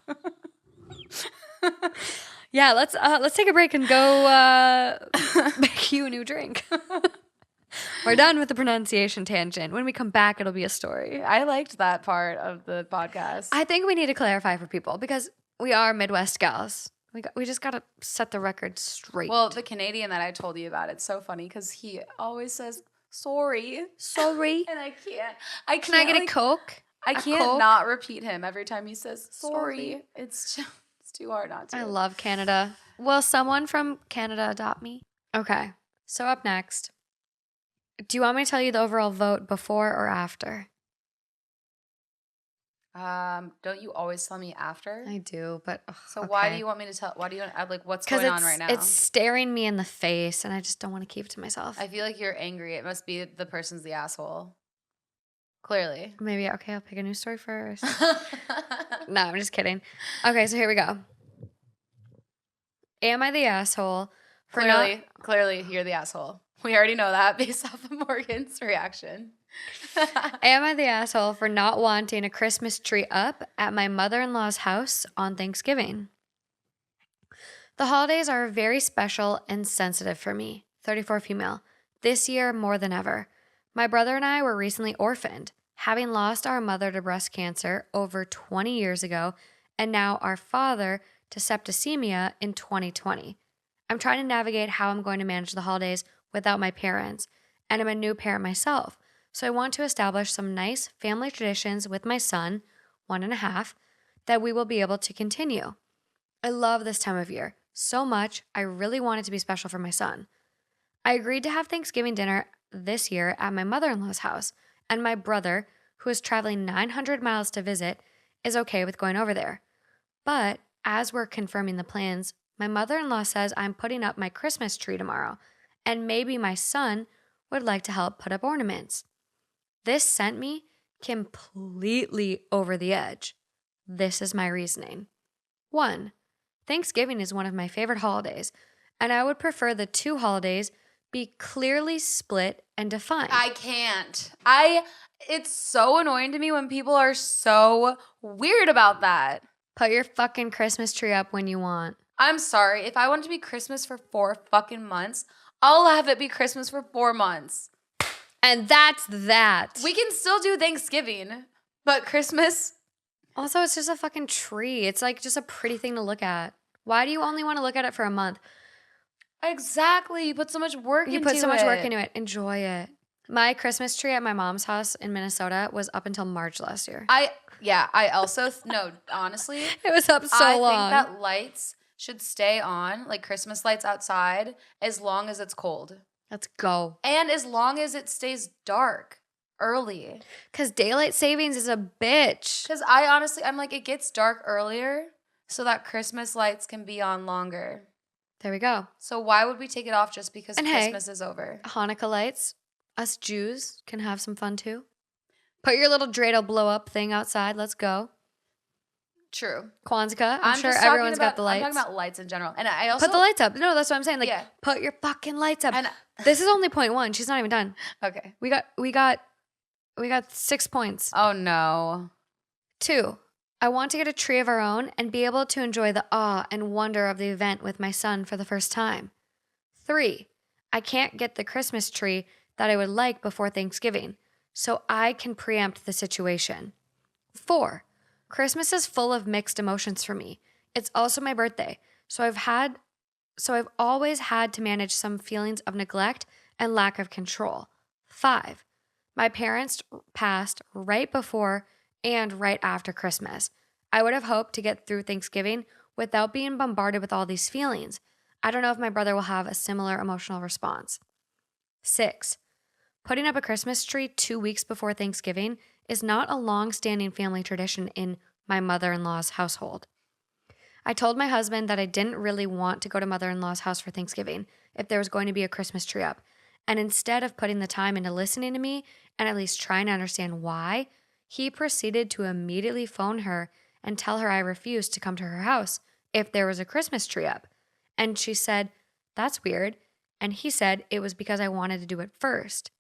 Yeah, let's take a break and go make you a new drink. We're done with the pronunciation tangent. When we come back, it'll be a story. I liked that part of the podcast. I think we need to clarify for people because we are Midwest gals. We just got to set the record straight. Well, the Canadian that I told you about, it's so funny because he always says, sorry. Sorry. And I can't. Can I get a Coke? I can't not repeat him every time he says, sorry. It's too hard not to. I love Canada. Will someone from Canada adopt me? Okay. So up next. Do you want me to tell you the overall vote before or after? Don't you always tell me after? I do, but so why do you want me to tell? Why do you like what's going on right now? It's staring me in the face, and I just don't want to keep it to myself. I feel like you're angry. It must be the person's the asshole. Clearly. Maybe okay. I'll pick a new story first. No, I'm just kidding. Okay, so here we go. Am I the asshole for Clearly, you're the asshole. We already know that based off of Morgan's reaction. Am I the asshole for not wanting a Christmas tree up at my mother-in-law's house on Thanksgiving? The holidays are very special and sensitive for me, 34 female, this year more than ever. My brother and I were recently orphaned, having lost our mother to breast cancer over 20 years ago, and now our father to septicemia in 2020. I'm trying to navigate how I'm going to manage the holidays without my parents, and I'm a new parent myself, so I want to establish some nice family traditions with my son, 1.5, that we will be able to continue. I love this time of year so much. I really want it to be special for my son. I agreed to have Thanksgiving dinner this year at my mother-in-law's house, and my brother, who is traveling 900 miles to visit, is okay with going over there. But as we're confirming the plans, my mother-in-law says I'm putting up my Christmas tree tomorrow, and maybe my son would like to help put up ornaments. This sent me completely over the edge. This is my reasoning. 1. Thanksgiving is one of my favorite holidays, and I would prefer the two holidays be clearly split and defined. I can't. It's so annoying to me when people are so weird about that. Put your fucking Christmas tree up when you want. I'm sorry. If I want it to be Christmas for 4 fucking months, I'll have it be Christmas for 4 months. And that's that. We can still do Thanksgiving, but Christmas. Also, it's just a fucking tree. It's like just a pretty thing to look at. Why do you only want to look at it for a month? Exactly. You put so much work into it. You put so much work into it. Enjoy it. My Christmas tree at my mom's house in Minnesota was up until March last year. I also, no, honestly. It was up so long. I think that lights should stay on, like Christmas lights outside, as long as it's cold. Let's go. And as long as it stays dark early. Because daylight savings is a bitch. Because I'm like, it gets dark earlier so that Christmas lights can be on longer. There we go. So why would we take it off just because and Christmas is over? Hanukkah lights, us Jews can have some fun too. Put your little dreidel blow up thing outside. Let's go. True. Kwanzaa. I'm sure everyone's got the lights. I'm talking about lights in general. And I also put the lights up. No, that's what I'm saying. Like, put your fucking lights up. And this is only point 1. She's not even done. Okay. We got 6 points. Oh no. 2. I want to get a tree of our own and be able to enjoy the awe and wonder of the event with my son for the first time. 3. I can't get the Christmas tree that I would like before Thanksgiving, so I can preempt the situation. 4. Christmas is full of mixed emotions for me. It's also my birthday, so I've always had to manage some feelings of neglect and lack of control. 5. My parents passed right before and right after Christmas. I would have hoped to get through Thanksgiving without being bombarded with all these feelings. I don't know if my brother will have a similar emotional response. 6. Putting up a Christmas tree 2 weeks before Thanksgiving is not a long-standing family tradition in my mother-in-law's household. I told my husband that I didn't really want to go to mother-in-law's house for Thanksgiving if there was going to be a Christmas tree up. And instead of putting the time into listening to me and at least trying to understand why, he proceeded to immediately phone her and tell her I refused to come to her house if there was a Christmas tree up. And she said, "That's weird." And he said it was because I wanted to do it first.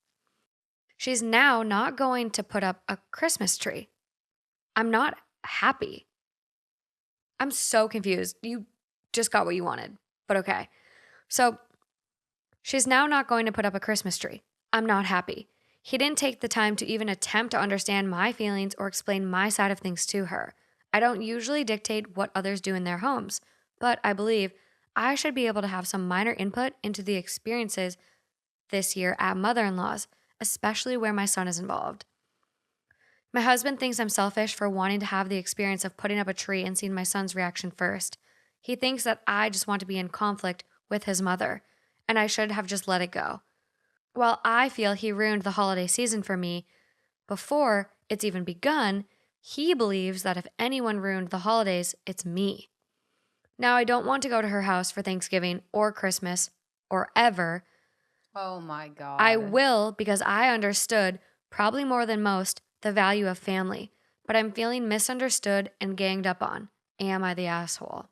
She's now not going to put up a Christmas tree. I'm not happy. I'm so confused. You just got what you wanted, but okay. So she's now not going to put up a Christmas tree. I'm not happy. He didn't take the time to even attempt to understand my feelings or explain my side of things to her. I don't usually dictate what others do in their homes, but I believe I should be able to have some minor input into the experiences this year at mother-in-law's, especially where my son is involved. My husband thinks I'm selfish for wanting to have the experience of putting up a tree and seeing my son's reaction first. He thinks that I just want to be in conflict with his mother, and I should have just let it go. While I feel he ruined the holiday season for me before it's even begun, he believes that if anyone ruined the holidays, it's me. Now, I don't want to go to her house for Thanksgiving or Christmas or ever. Oh my God. I will because I understood, probably more than most, the value of family, but I'm feeling misunderstood and ganged up on. Am I the asshole?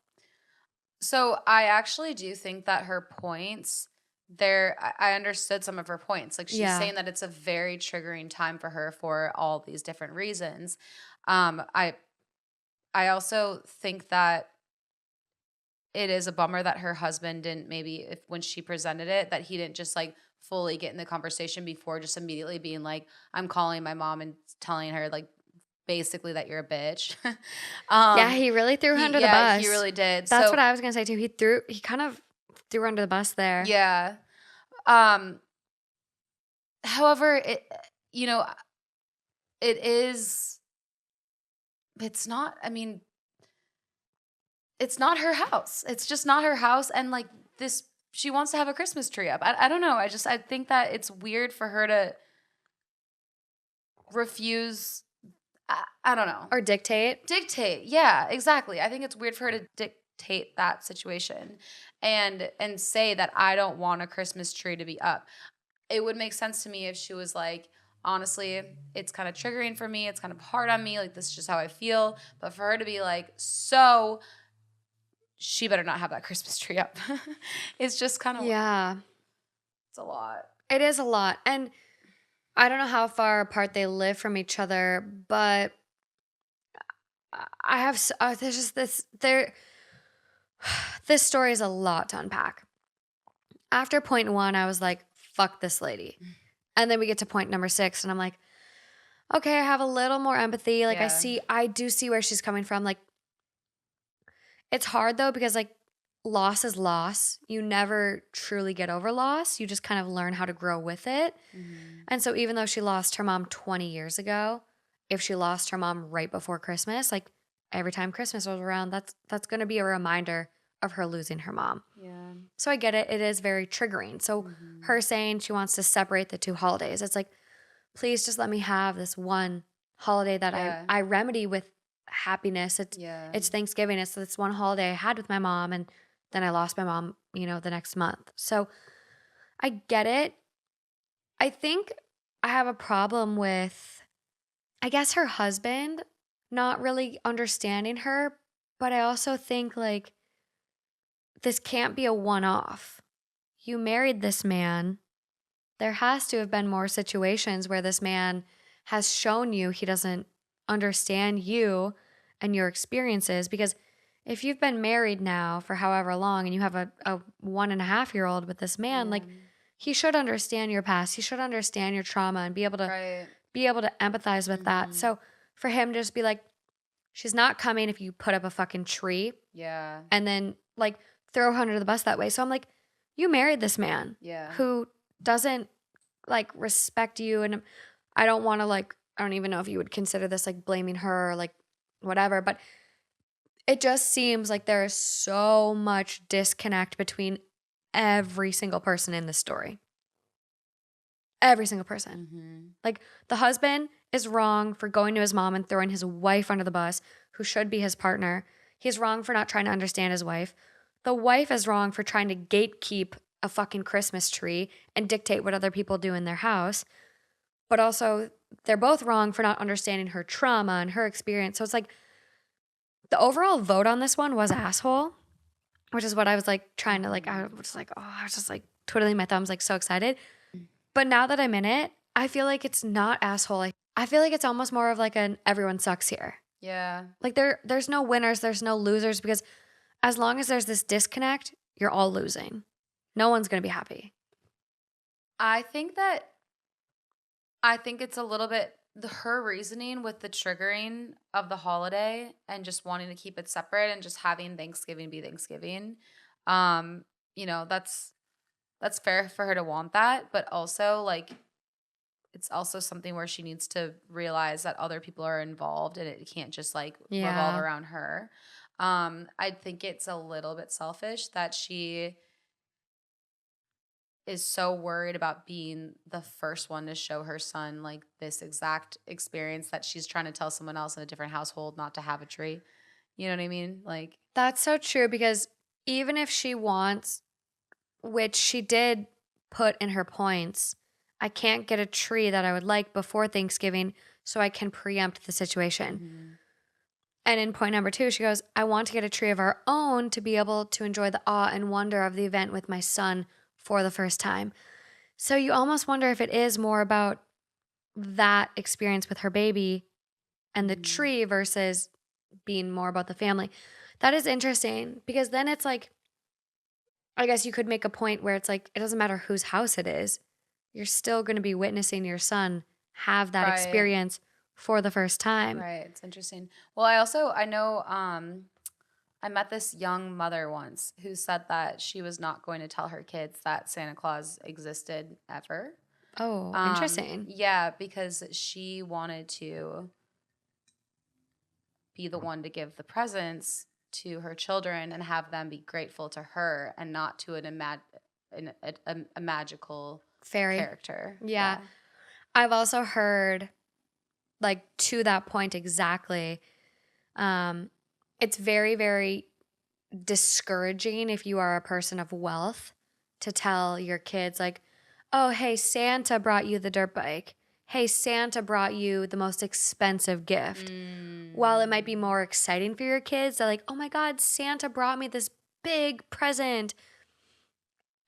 So I actually do think that her points there, I understood some of her points. Like she's saying that it's a very triggering time for her for all these different reasons. I also think that it is a bummer that her husband didn't when she presented it, that he didn't just like fully get in the conversation before just immediately being like, I'm calling my mom and telling her like basically that you're a bitch. He really threw her under the bus. Yeah, he really did. That's what I was going to say too. He kind of threw her under the bus there. Yeah. However, it's not her house. It's just not her house. And like this, she wants to have a Christmas tree up. I don't know. I think that it's weird for her to refuse. I don't know. Or dictate. Dictate. Yeah, exactly. I think it's weird for her to dictate that situation and say that I don't want a Christmas tree to be up. It would make sense to me if she was like, honestly, it's kind of triggering for me. It's kind of hard on me. Like, this is just how I feel. But for her to be like, so she better not have that Christmas tree up. It's just kind of, Yeah. it's a lot. It is a lot. And I don't know how far apart they live from each other, but I have, there's just this story is a lot to unpack. After point 1, I was like, fuck this lady. And then we get to point number 6 and I'm like, okay, I have a little more empathy. Like Yeah. I do see where she's coming from. Like, it's hard though, because like loss is loss. You never truly get over loss. You just kind of learn how to grow with it. Mm-hmm. And so even though she lost her mom 20 years ago, if she lost her mom right before Christmas, like every time Christmas rolls around, that's going to be a reminder of her losing her mom. Yeah. So I get it. It is very triggering. So her saying she wants to separate the 2 holidays, it's like, please just let me have this one holiday that I remedy with happiness. It's Thanksgiving. It's this one holiday I had with my mom, and then I lost my mom, the next month. So I get it. I think I have a problem with, I guess, her husband not really understanding her, but I also think like this can't be a one-off. You married this man. There has to have been more situations where this man has shown you he doesn't understand you and your experiences. Because if you've been married now for however long and you have a 1.5-year-old with this man, like he should understand your past. He should understand your trauma and be able to empathize with that. So for him to just be like, she's not coming if you put up a fucking tree. Yeah. And then like throw her under the bus that way. So I'm like, you married this man who doesn't like respect you. And I don't want to like, I don't even know if you would consider this like blaming her or like whatever, but it just seems like there is so much disconnect between every single person in this story. Every single person. Mm-hmm. Like the husband is wrong for going to his mom and throwing his wife under the bus, who should be his partner. He's wrong for not trying to understand his wife. The wife is wrong for trying to gatekeep a fucking Christmas tree and dictate what other people do in their house. But also, they're both wrong for not understanding her trauma and her experience. So it's like the overall vote on this one was asshole, which is what I was like trying to like, I was just like twiddling my thumbs, like so excited. But now that I'm in it, I feel like it's not asshole. I feel like it's almost more of like an everyone sucks here. Yeah. Like there's no winners, there's no losers, because as long as there's this disconnect, you're all losing. No one's going to be happy. I think it's a little bit her reasoning with the triggering of the holiday and just wanting to keep it separate and just having Thanksgiving be Thanksgiving. That's fair for her to want that, but also like it's also something where she needs to realize that other people are involved and it can't just like revolve around her. I think it's a little bit selfish that she is so worried about being the first one to show her son like this exact experience that she's trying to tell someone else in a different household not to have a tree. You know what I mean? Like that's so true, because even if she wants, which she did put in her points, I can't get a tree that I would like before Thanksgiving so I can preempt the situation. Mm-hmm. And in point number 2, she goes, I want to get a tree of our own to be able to enjoy the awe and wonder of the event with my son for the first time. So you almost wonder if it is more about that experience with her baby and the tree versus being more about the family. That is interesting, because then it's like, I guess you could make a point where it's like, it doesn't matter whose house it is. You're still going to be witnessing your son have that experience for the first time. Right. It's interesting. Well, I know I met this young mother once who said that she was not going to tell her kids that Santa Claus existed ever. Oh, interesting. Yeah, because she wanted to be the one to give the presents to her children and have them be grateful to her and not to a magical fairy character. Yeah. I've also heard like to that point exactly, it's very, very discouraging if you are a person of wealth to tell your kids like, oh, hey, Santa brought you the dirt bike. Hey, Santa brought you the most expensive gift. While it might be more exciting for your kids, they're like, oh my God, Santa brought me this big present.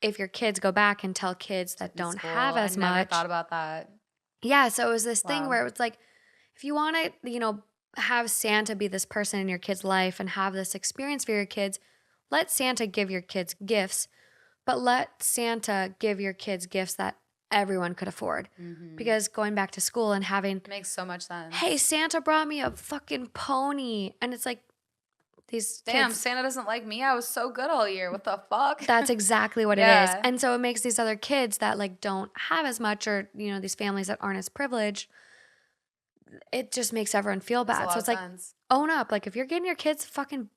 If your kids go back and tell kids that don't have as I much. never thought about that. Yeah, so it was this thing Wow. where it's like, if you want to, have Santa be this person in your kid's life and have this experience for your kids, let Santa give your kids gifts, but let Santa give your kids gifts that everyone could afford. Because going back to school and having, Makes so much sense. hey, Santa brought me a fucking pony. And it's like, these Damn, kids, Santa doesn't like me. I was so good all year. What the fuck? that's exactly what it is. Yeah. And so it makes these other kids that like don't have as much, or, these families that aren't as privileged, it just makes everyone feel Makes a bad. lot So of it's like, sense. own up. Like if you're getting your kids fucking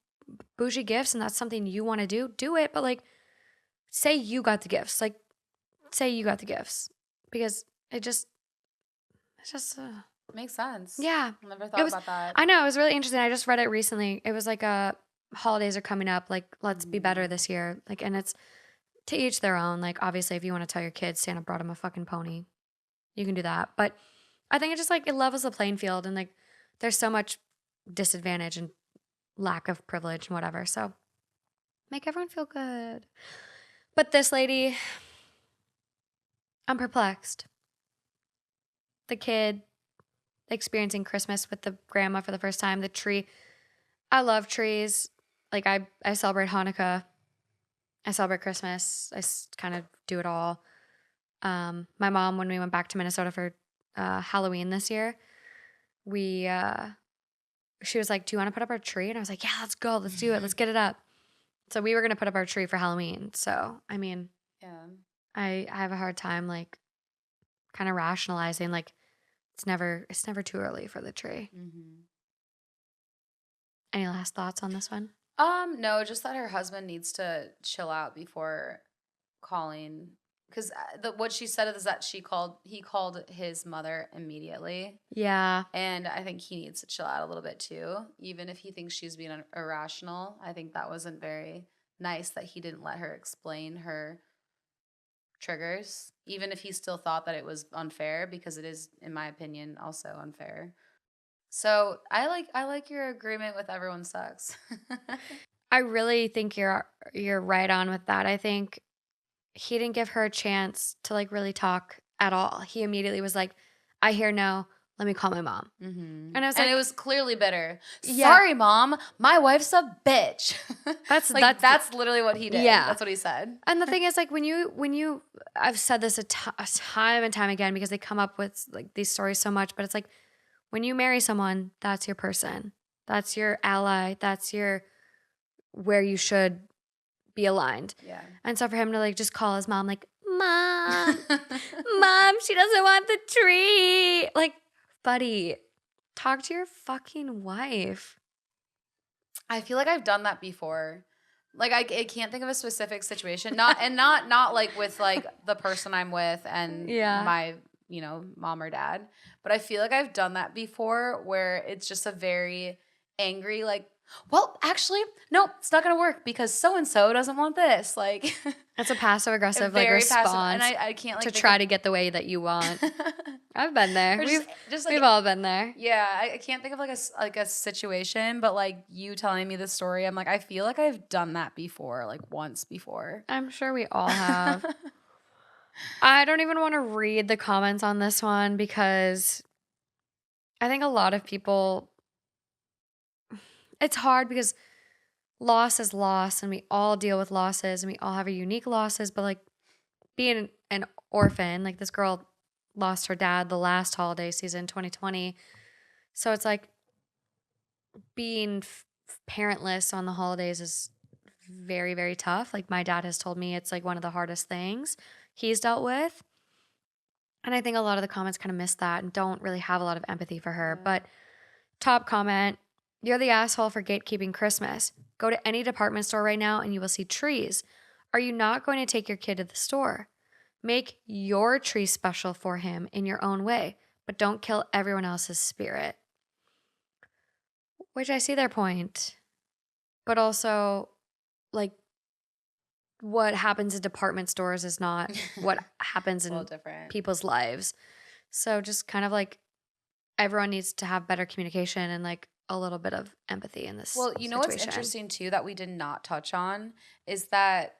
bougie gifts and that's something you want to do it. But like, say you got the gifts. Like, say you got the gifts, because it's just, Makes sense. yeah. I never It thought was, about that. I know, it was really interesting. I just read it recently. It was like holidays are coming up. Like, let's be better this year. Like, and it's to each their own. Like, obviously, if you want to tell your kids Santa brought them a fucking pony, you can do that. But I think it just like it levels the playing field, and like there's so much disadvantage and lack of privilege and whatever. So make everyone feel good. But this lady, I'm perplexed. The kid experiencing Christmas with the grandma for the first time, the tree. I love trees. Like I celebrate Hanukkah. I celebrate Christmas. I kind of do it all. My mom, when we went back to Minnesota for Halloween this year, she was like, do you want to put up our tree? And I was like, yeah, let's go. Let's do it. Let's get it up. So we were going to put up our tree for Halloween. So, I mean, Yeah. I have a hard time like kind of rationalizing like it's never too early for the tree. Any last thoughts on this one? No, just that her husband needs to chill out before calling. Because what she said is that he called his mother immediately. Yeah. And I think he needs to chill out a little bit too. Even if he thinks she's being irrational, I think that wasn't very nice that he didn't let her explain her triggers, even if he still thought that it was unfair, because it is, in my opinion, also unfair. So I like your agreement with everyone sucks. I really think you're right on with that. I think he didn't give her a chance to like really talk at all. He immediately was like, I hear no. Let me call my mom. And I was like, it was clearly bitter. Yeah. Sorry, mom. My wife's a bitch. That's that's literally what he did. Yeah. That's what he said. And the thing is, like, when you, I've said this a time and time again because they come up with like these stories so much, but it's like when you marry someone, that's your person, that's your ally, that's where you should be aligned. Yeah. And so for him to like just call his mom, like, mom, she doesn't want the tree. Like, buddy, talk to your fucking wife. I feel like I've done that before. Like I can't think of a specific situation. Not like with like the person I'm with and my, mom or dad. But I feel like I've done that before where it's just a very angry, like, well, actually, no, it's not gonna work because so and so doesn't want this. Like it's a passive aggressive like response, and I can't like to try to get the way that you want. I've been there. We've all been there. Yeah, I can't think of like a situation, but like you telling me this story, I'm like, I feel like I've done that before, like once before. I'm sure we all have. I don't even want to read the comments on this one because I think a lot of people. It's hard because loss is loss and we all deal with losses and we all have our unique losses, but like being an orphan, like this girl lost her dad the last holiday season, 2020. So it's like being parentless on the holidays is very, very tough. Like my dad has told me it's like one of the hardest things he's dealt with. And I think a lot of the comments kind of miss that and don't really have a lot of empathy for her. But top comment, you're the asshole for gatekeeping Christmas. Go to any department store right now and you will see trees. Are you not going to take your kid to the store? Make your tree special for him in your own way. but don't kill everyone else's spirit. Which I see their point. But also, like, what happens in department stores is not what happens It's a little in different. people's lives. So just kind of like everyone needs to have better communication and like a little bit of empathy in this Well, you know what's situation. interesting too that we did not touch on is that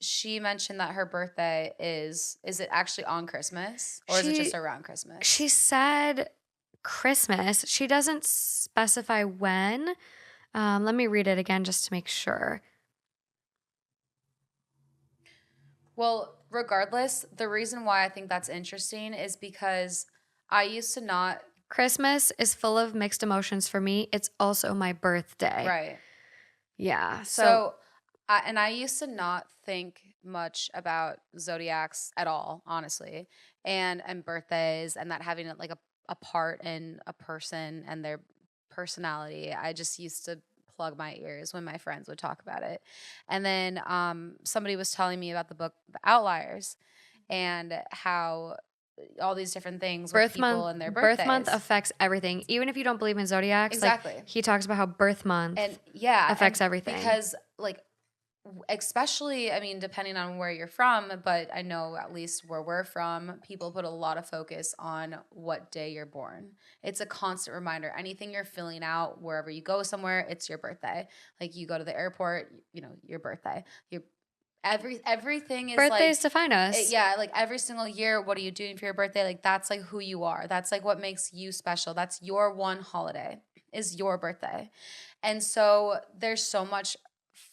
she mentioned that her birthday is it actually on Christmas or is it just around Christmas? She said Christmas. She doesn't specify when. Let me read it again just to make sure. Well, regardless, the reason why I think that's interesting is because I used to not. Christmas is full of mixed emotions for me. It's also my birthday. Right. Yeah. So I used to not think much about zodiacs at all, honestly, and birthdays and that having like a part in a person and their personality. I just used to plug my ears when my friends would talk about it. And then somebody was telling me about the book The Outliers and how all these different things with people and their birthdays. Birth month affects everything. Even if you don't believe in zodiacs, Exactly. Like, he talks about how birth month affects everything. Because like especially, I mean, depending on where you're from, but I know at least where we're from, people put a lot of focus on what day you're born. It's a constant reminder. Anything you're filling out, wherever you go somewhere, it's your birthday. Like you go to the airport, you know, your birthday. Everything is birthdays like, define us. yeah, like every single year, what are you doing for your birthday? Like that's like who you are. That's like what makes you special. That's your one holiday is your birthday. And so there's so much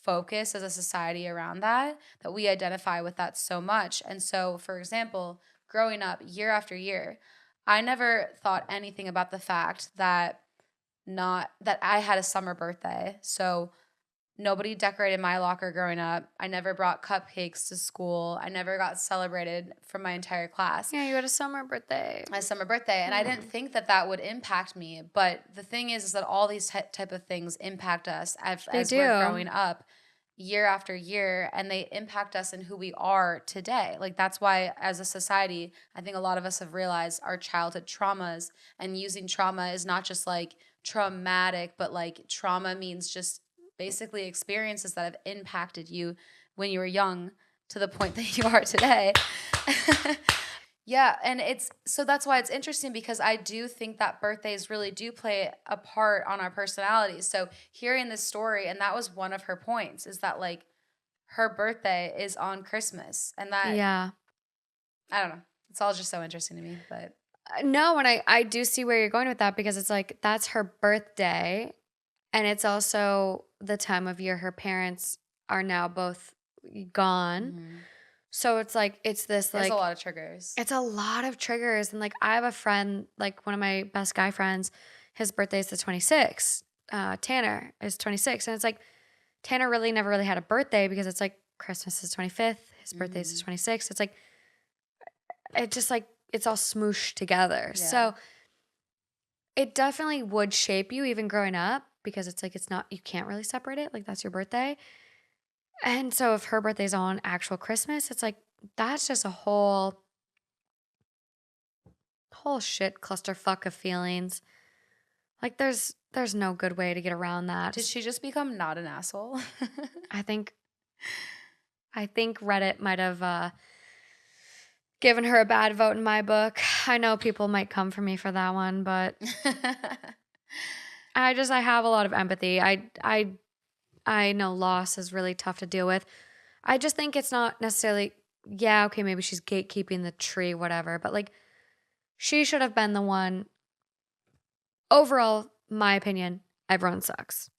focus as a society around that we identify with that so much. And so, for example, growing up year after year, I never thought anything about the fact that I had a summer birthday. So nobody decorated my locker growing up. I never brought cupcakes to school. I never got celebrated from my entire class. Yeah, you had a summer birthday. My summer birthday. And I didn't think that would impact me. But the thing is that all these type of things impact us as we're growing up year after year. And they impact us in who we are today. Like that's why as a society, I think a lot of us have realized our childhood traumas and using trauma is not just like traumatic, but like trauma means just basically experiences that have impacted you when you were young to the point that you are today. Yeah, and that's why it's interesting because I do think that birthdays really do play a part on our personalities. So hearing this story, and that was one of her points, is that like her birthday is on Christmas, and that I don't know, it's all just so interesting to me. But no, and I do see where you're going with that because it's like that's her birthday. And it's also the time of year her parents are now both gone. mm-hmm. So it's like, there's a lot of triggers. It's a lot of triggers. And like, I have a friend, like one of my best guy friends, his birthday is the 26th. Tanner is 26. And it's like, Tanner really never really had a birthday because it's like Christmas is 25th. His birthday is the 26th. It's like, it just like, it's all smooshed together. Yeah. So it definitely would shape you even growing up. Because it's like, you can't really separate it. Like, that's your birthday. And so if her birthday's on actual Christmas, it's like, that's just a whole shit clusterfuck of feelings. Like, there's no good way to get around that. Did she just become not an asshole? I think Reddit might have given her a bad vote in my book. I know people might come for me for that one, but I have a lot of empathy. I know loss is really tough to deal with. I just think it's not necessarily, yeah, okay, maybe she's gatekeeping the tree, whatever, but like she should have been the one. Overall, my opinion, everyone sucks.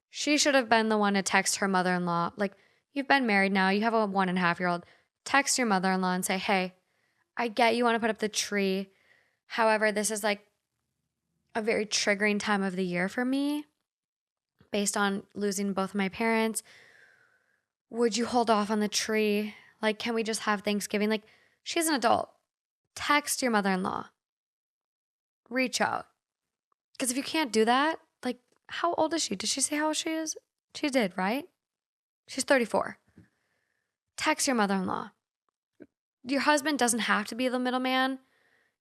She should have been the one to text her mother-in-law. Like, you've been married now, you have a 1.5-year-old. Text your mother-in-law and say, hey, I get you want to put up the tree. However, this is like a very triggering time of the year for me based on losing both of my parents. Would you hold off on the tree? Like, can we just have Thanksgiving? Like, she's an adult. Text your mother-in-law. Reach out. Because if you can't do that, like, how old is she? Did she say how old she is? She did, right? She's 34. Text your mother-in-law. Your husband doesn't have to be the middleman.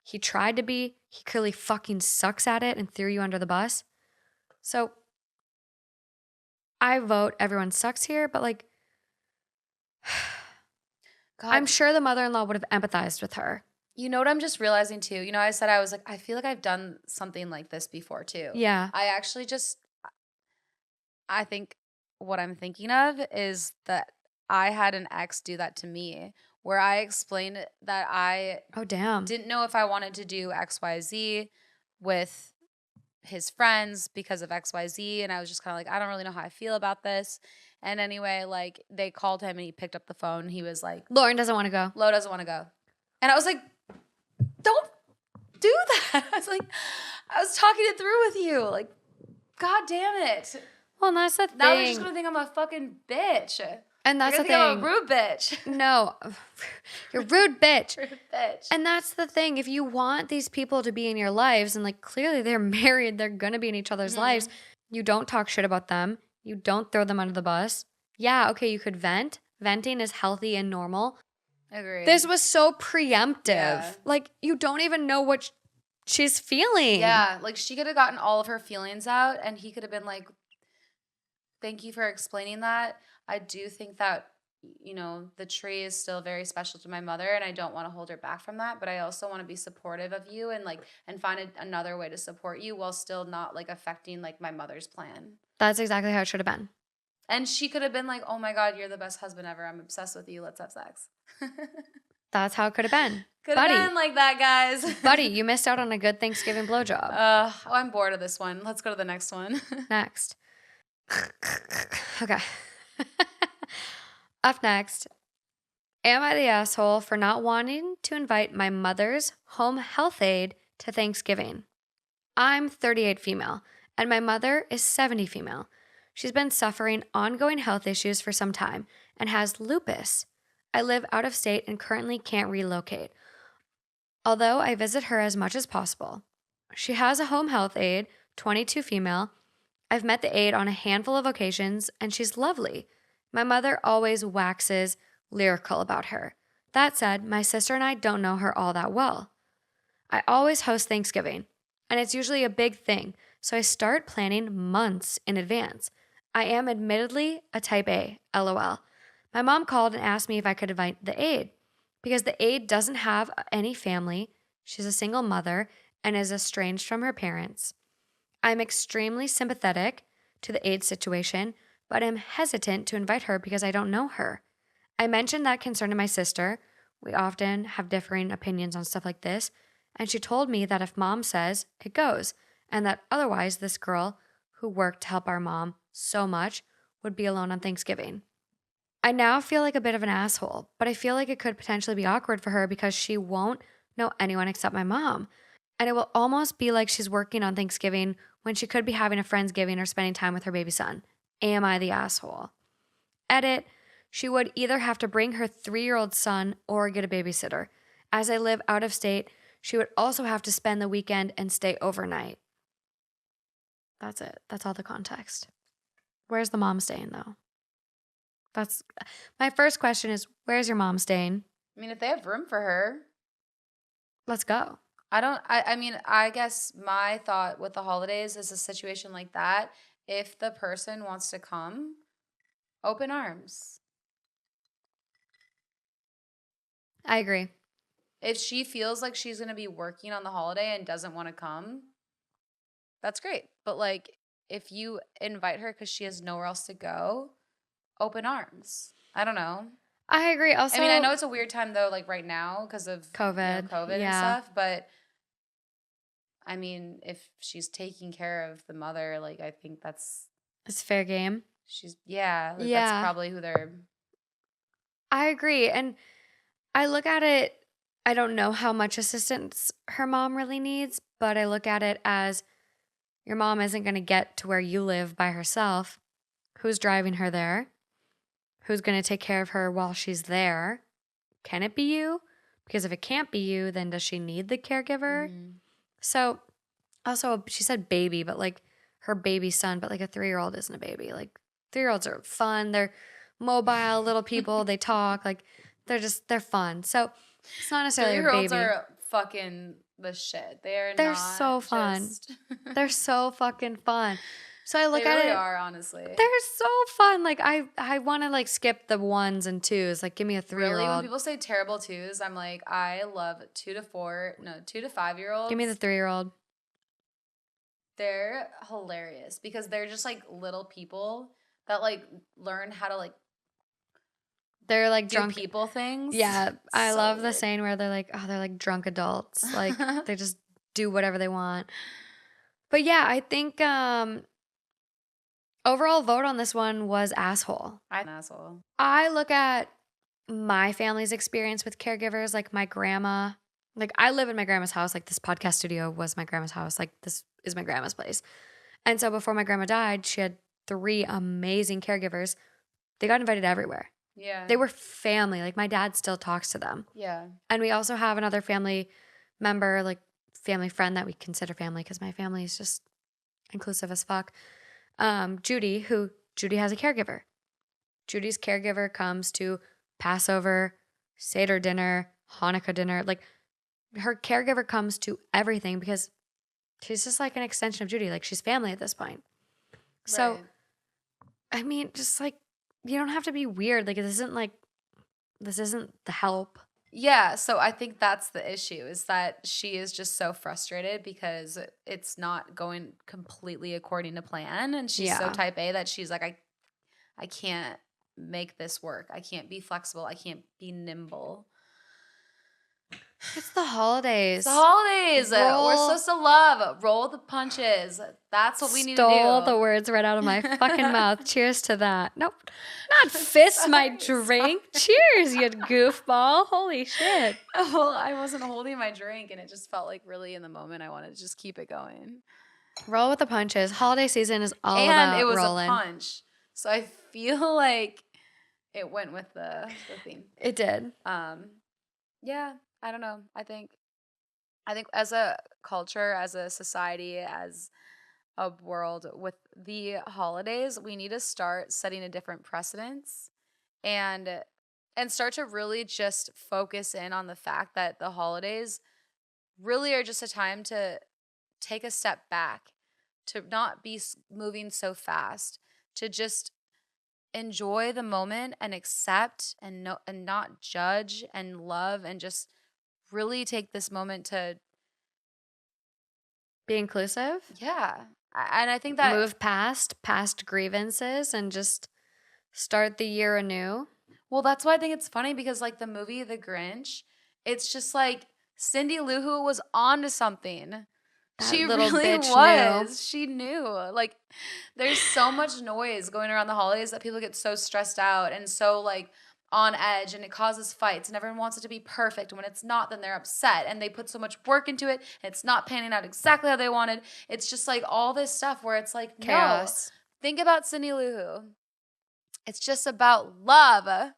He tried to be. He clearly fucking sucks at it and threw you under the bus. So I vote everyone sucks here, but like, God, I'm sure the mother-in-law would have empathized with her. you know what I'm just realizing too? You know, I said I was like, I feel like I've done something like this before too. Yeah. I think what I'm thinking of is that I had an ex do that to me, where I explained that I Oh, damn. didn't know if I wanted to do XYZ with his friends because of XYZ. And I was just kind of like, I don't really know how I feel about this. And anyway, like they called him and he picked up the phone. He was like, Lauren doesn't want to go. Lo doesn't want to go. And I was like, don't do that. I was like, I was talking it through with you. Like, God damn it. Well, and that's the thing. Now they're just going to think I'm a fucking bitch. And that's the They're gonna thing. think I'm a rude bitch. No, you're rude, bitch. Rude bitch. And that's the thing. If you want these people to be in your lives, and like clearly they're married, they're gonna be in each other's lives, you don't talk shit about them. You don't throw them under the bus. Yeah, okay, you could vent. Venting is healthy and normal. Agree. This was so preemptive. Yeah. Like, you don't even know what she's feeling. Yeah, like she could have gotten all of her feelings out and he could have been like, thank you for explaining that. I do think that, you know, the tree is still very special to my mother and I don't want to hold her back from that, but I also want to be supportive of you and like and find another way to support you while still not like affecting like my mother's plan. That's exactly how it should have been. And she could have been like, "Oh my God, you're the best husband ever. I'm obsessed with you. Let's have sex." That's how it could have been. Could have been like that, guys. Buddy, you missed out on a good Thanksgiving blowjob. I'm bored of this one. Let's go to the next one. Next. Okay. Up next. Am I the asshole for not wanting to invite my mother's home health aide to Thanksgiving? I'm 38 female, and my mother is 70 female. She's been suffering ongoing health issues for some time and has lupus. I live out of state and currently can't relocate, although I visit her as much as possible. She has a home health aide, 22 female. I've met the aide on a handful of occasions, and she's lovely. My mother always waxes lyrical about her. That said, my sister and I don't know her all that well. I always host Thanksgiving, and it's usually a big thing, so I start planning months in advance. I am admittedly a type A, LOL. My mom called and asked me if I could invite the aide, because the aide doesn't have any family, she's a single mother, and is estranged from her parents. I'm extremely sympathetic to the aide situation, but am hesitant to invite her because I don't know her. I mentioned that concern to my sister. We often have differing opinions on stuff like this, and she told me that if mom says, it goes, and that otherwise this girl, who worked to help our mom so much, would be alone on Thanksgiving. I now feel like a bit of an asshole, but I feel like it could potentially be awkward for her because she won't know anyone except my mom. And it will almost be like she's working on Thanksgiving when she could be having a Friendsgiving or spending time with her baby son. Am I the asshole? Edit, she would either have to bring her 3-year-old son or get a babysitter. As I live out of state, she would also have to spend the weekend and stay overnight. That's it. That's all the context. Where's the mom staying, though? That's my first question is, where's your mom staying? I mean, if they have room for her, let's go. I mean, I guess my thought with the holidays is a situation like that. If the person wants to come, open arms. I agree. If she feels like she's going to be working on the holiday and doesn't want to come, that's great. But like, if you invite her because she has nowhere else to go, open arms. I don't know. I agree. Also, I mean, I know it's a weird time though, like right now because of COVID, and stuff. But I mean, if she's taking care of the mother, like I think it's fair game. That's probably who they're. I agree, and I look at it. I don't know how much assistance her mom really needs, but I look at it as your mom isn't going to get to where you live by herself. Who's driving her there? Who's going to take care of her while she's there? Can it be you? Because if it can't be you, then does she need the caregiver? Mm-hmm. So, also, she said baby, but like her baby son, but like a 3-year-old isn't a baby. Like 3-year-olds are fun. They're mobile little people. They talk. Like they're fun. So, it's not necessarily a baby. 3-year-olds are fucking the shit. They're They're not so fun. just They're so fucking fun. So I look they at really it. are, honestly. They're so fun. Like I want to like skip the 1s and 2s. Like give me a 3-year-old. Really, when people say terrible 2s, I'm like, I love 2 to 5-year-olds. Give me the 3-year-old. They're hilarious because they're just like little people that like learn how to like They're like do drunk people things. Yeah, I So love the weird. saying where they're like drunk adults. Like they just do whatever they want. But yeah, I think overall vote on this one was asshole. I'm an asshole. I look at my family's experience with caregivers, like my grandma. Like I live in my grandma's house. Like this podcast studio was my grandma's house. Like this is my grandma's place. And so before my grandma died, she had 3 amazing caregivers. They got invited everywhere. Yeah. They were family. Like my dad still talks to them. Yeah. And we also have another family member, like family friend that we consider family because my family is just inclusive as fuck. Judy has a caregiver. Judy's caregiver comes to Passover, Seder dinner, Hanukkah dinner. Like her caregiver comes to everything because she's just like an extension of Judy. Like she's family at this point. So, Right. I mean, just like, you don't have to be weird. Like this isn't The Help. Yeah, so I think that's the issue is that she is just so frustrated because it's not going completely according to plan, and she's so Yeah. type A that she's like, I can't make this work. I can't be flexible. I can't be nimble. It's the holidays. It's the holidays. We're Roll- supposed to love. Roll the punches. That's what we need to do. Stole the words right out of my fucking mouth. Cheers to that. Nope. Not fist my drink. Cheers, you goofball. Holy shit. Well, I wasn't holding my drink, and it just felt like really in the moment I wanted to just keep it going. Roll with the punches. Holiday season is all And about it was rolling. a punch. So I feel like it went with the theme. It did. Yeah, I don't know. I think as a culture, as a society, as a world with the holidays, we need to start setting a different precedence and start to really just focus in on the fact that the holidays really are just a time to take a step back, to not be moving so fast, to just enjoy the moment and accept and not judge and love, and just really take this moment to Be inclusive. yeah. And I think that Move past grievances and just start the year anew. well, that's why I think it's funny because like the movie The Grinch, it's just like Cindy Lou Who was onto something. That She little really bitch was. knew. She knew. Like there's so much noise going around the holidays that people get so stressed out and so like on edge, and it causes fights, and everyone wants it to be perfect. And when it's not, then they're upset, and they put so much work into it and it's not panning out exactly how they wanted. It's just like all this stuff where it's like Chaos. no. Think about Cindy Lou Who. It's just about love.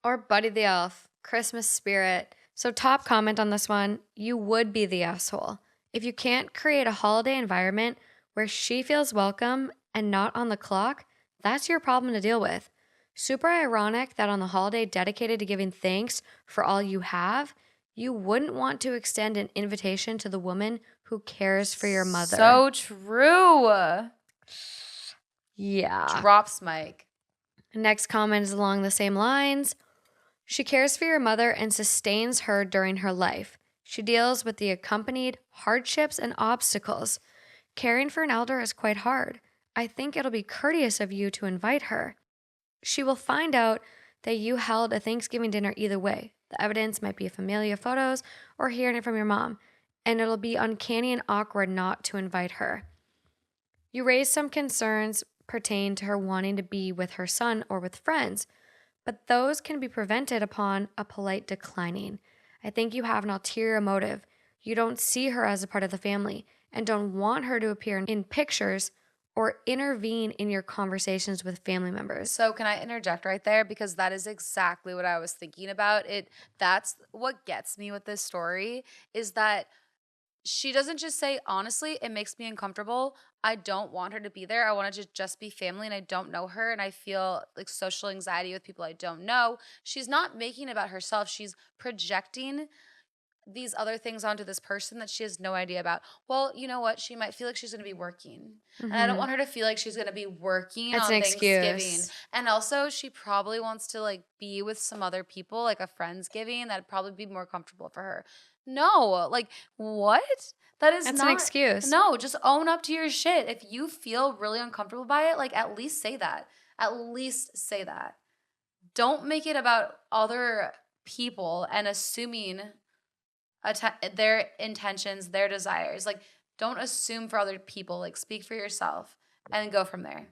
Or Buddy the Elf. Christmas spirit. So top comment on this one. You would be the asshole. If you can't create a holiday environment where she feels welcome and not on the clock, that's your problem to deal with. Super ironic that on the holiday dedicated to giving thanks for all you have, you wouldn't want to extend an invitation to the woman who cares for your mother. So true. Yeah. Drops mic. Next comment is along the same lines. She cares for your mother and sustains her during her life. She deals with the accompanied hardships and obstacles. Caring for an elder is quite hard. I think it'll be courteous of you to invite her. She will find out that you held a Thanksgiving dinner either way. The evidence might be familiar photos or hearing it from your mom, and it'll be uncanny and awkward not to invite her. You raised some concerns pertain to her wanting to be with her son or with friends, but those can be prevented upon a polite declining. I think you have an ulterior motive. You don't see her as a part of the family and don't want her to appear in pictures or intervene in your conversations with family members. So can I interject right there? Because that is exactly what I was thinking about. That's what gets me with this story is that she doesn't just say, honestly, it makes me uncomfortable. I don't want her to be there. I want it to just be family, and I don't know her, and I feel like social anxiety with people I don't know. She's not making it about herself. She's projecting these other things onto this person that she has no idea about. Well, you know what? She might feel like she's going to be working. And I don't want her to feel like she's going to be working It's on an Thanksgiving. excuse. And also, she probably wants to like be with some other people, like a Friendsgiving. That'd probably be more comfortable for her. No, like what? That is That's not an excuse. No, just own up to your shit. If you feel really uncomfortable by it, like at least say that. At least say that. Don't make it about other people and assuming their intentions, their desires. Like, don't assume for other people. Like, speak for yourself and go from there.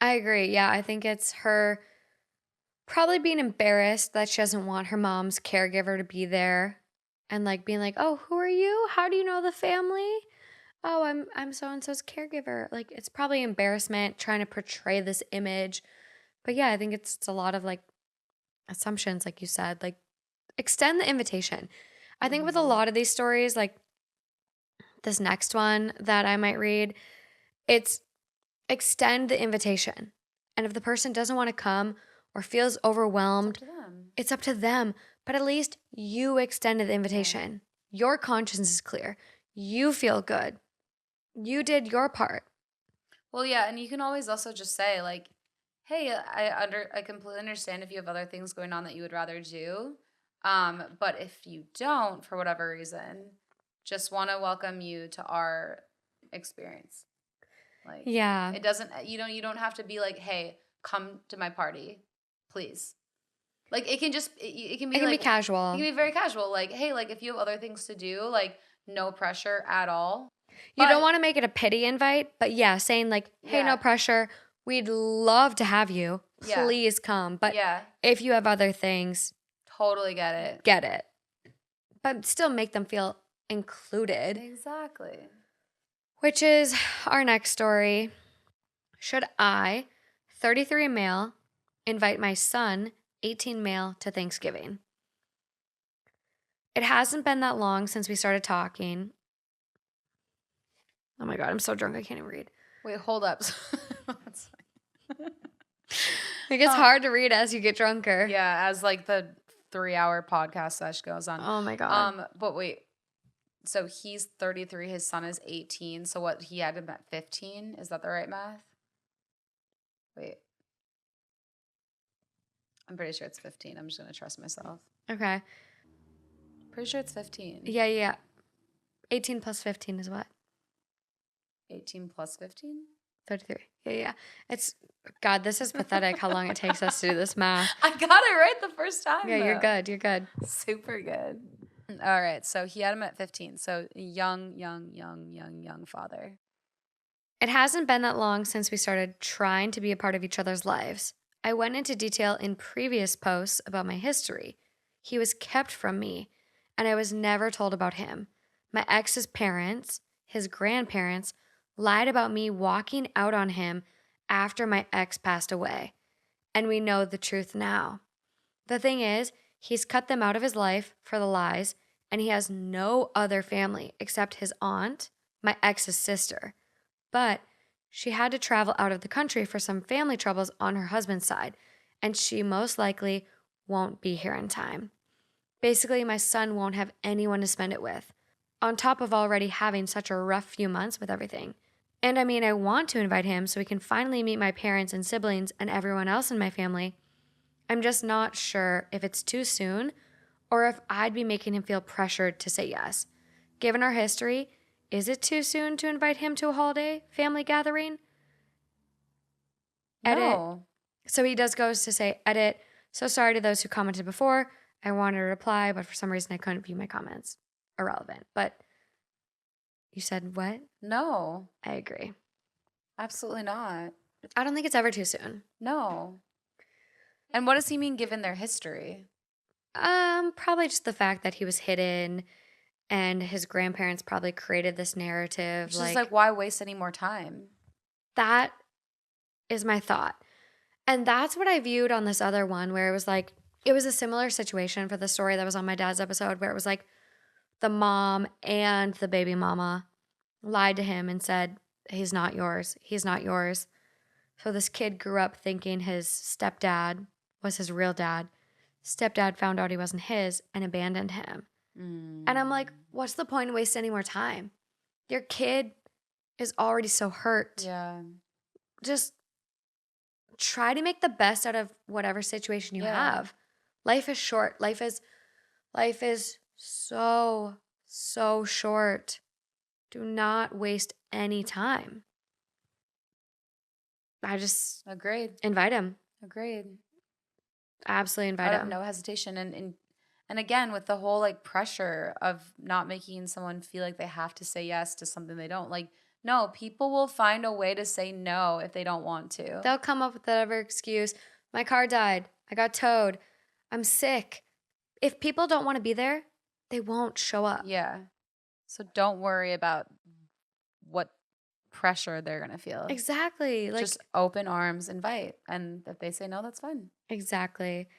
I agree. Yeah, I think it's her probably being embarrassed that she doesn't want her mom's caregiver to be there and like being like, "Oh, who are you? How do you know the family? Oh, I'm so and so's caregiver." Like it's probably embarrassment trying to portray this image. But yeah, I think it's a lot of like assumptions like you said. Like extend the invitation. I think with a lot of these stories like this next one that I might read, it's extend the invitation. And if the person doesn't want to come or feels overwhelmed, it's up to them. But at least you extended the invitation. Your conscience is clear. You feel good. You did your part. Well, yeah, and you can always also just say like, "Hey, I completely understand if you have other things going on that you would rather do. But if you don't, for whatever reason, just want to welcome you to our experience." Like, yeah, it doesn't. You don't have to be like, "Hey, come to my party, please." Like it can just it can be it can like be casual. it can be very casual. Like, hey, like if you have other things to do, like no pressure at all. You don't want to make it a pity invite, but yeah, saying like, "Hey, no pressure. We'd love to have you. Please come." But if you have other things, totally get it. Get it. But still make them feel included. Exactly. Which is our next story. Should I, 33 male, invite my son, 18 male, to Thanksgiving? It hasn't been that long since we started talking. Oh my God, I'm so drunk I can't even read. Wait, hold up. It gets hard to read as you get drunker. Yeah, as like the 3-hour podcast sesh goes on. Oh my God. But wait. So he's 33, his son is 18. So what, he had him at 15? Is that the right math? Wait. I'm pretty sure it's 15. I'm just going to trust myself. Okay. Pretty sure it's 15. Yeah. 18 plus 15 is what? 18 plus 15? 33. Yeah. It's, God, this is pathetic how long it takes us to do this math. I got it right the first time. Yeah, you're good. You're good. Super good. All right. So he had him at 15. So young father. It hasn't been that long since we started trying to be a part of each other's lives. I went into detail in previous posts about my history. He was kept from me, and I was never told about him. My ex's parents, his grandparents, lied about me walking out on him after my ex passed away. And we know the truth now. The thing is, he's cut them out of his life for the lies, and he has no other family except his aunt, my ex's sister. But she had to travel out of the country for some family troubles on her husband's side, and she most likely won't be here in time. Basically, my son won't have anyone to spend it with, on top of already having such a rough few months with everything. And I mean, I want to invite him so we can finally meet my parents and siblings and everyone else in my family. I'm just not sure if it's too soon or if I'd be making him feel pressured to say yes. Given our history, is it too soon to invite him to a holiday family gathering? Edit. No. So he goes to say, edit. So sorry to those who commented before. I wanted to reply, but for some reason I couldn't view my comments. Irrelevant. But you said what? No. I agree. Absolutely not. I don't think it's ever too soon. No. And what does he mean given their history? Probably just the fact that he was hidden and his grandparents probably created this narrative. It's just like, why waste any more time? That is my thought. And that's what I viewed on this other one where it was like, it was a similar situation for the story that was on my dad's episode where it was like the mom and the baby mama lied to him and said, he's not yours. He's not yours. So this kid grew up thinking his stepdad was his real dad. Stepdad found out he wasn't his and abandoned him. Mm. And I'm like, what's the point in wasting any more time? Your kid is already so hurt. Yeah. Just try to make the best out of whatever situation you have. Life is short. Life is so, so short. Do not waste any time. I just Agreed. invite him. Agreed. Absolutely invite him. No hesitation. And again, with the whole like pressure of not making someone feel like they have to say yes to something they don't like. No, people will find a way to say no if they don't want to. They'll come up with whatever excuse. My car died. I got towed. I'm sick. If people don't want to be there, they won't show up. Yeah. So don't worry about what pressure they're going to feel. Exactly. Like, just open arms, invite. And if they say no, that's fine. Exactly.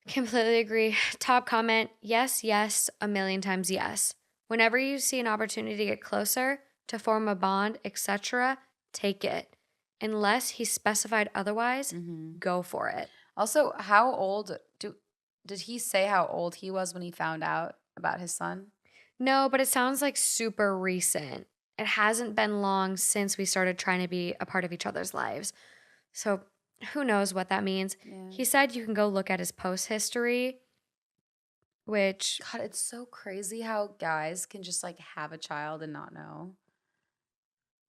Completely agree. Top comment, yes, yes, a million times yes. Whenever you see an opportunity to get closer, to form a bond, etc., take it. Unless he specified otherwise, go for it. Also, how old did he say how old he was when he found out about his son? No, but it sounds like super recent. It hasn't been long since we started trying to be a part of each other's lives. So who knows what that means. Yeah. He said you can go look at his post history, which God, it's so crazy how guys can just like have a child and not know.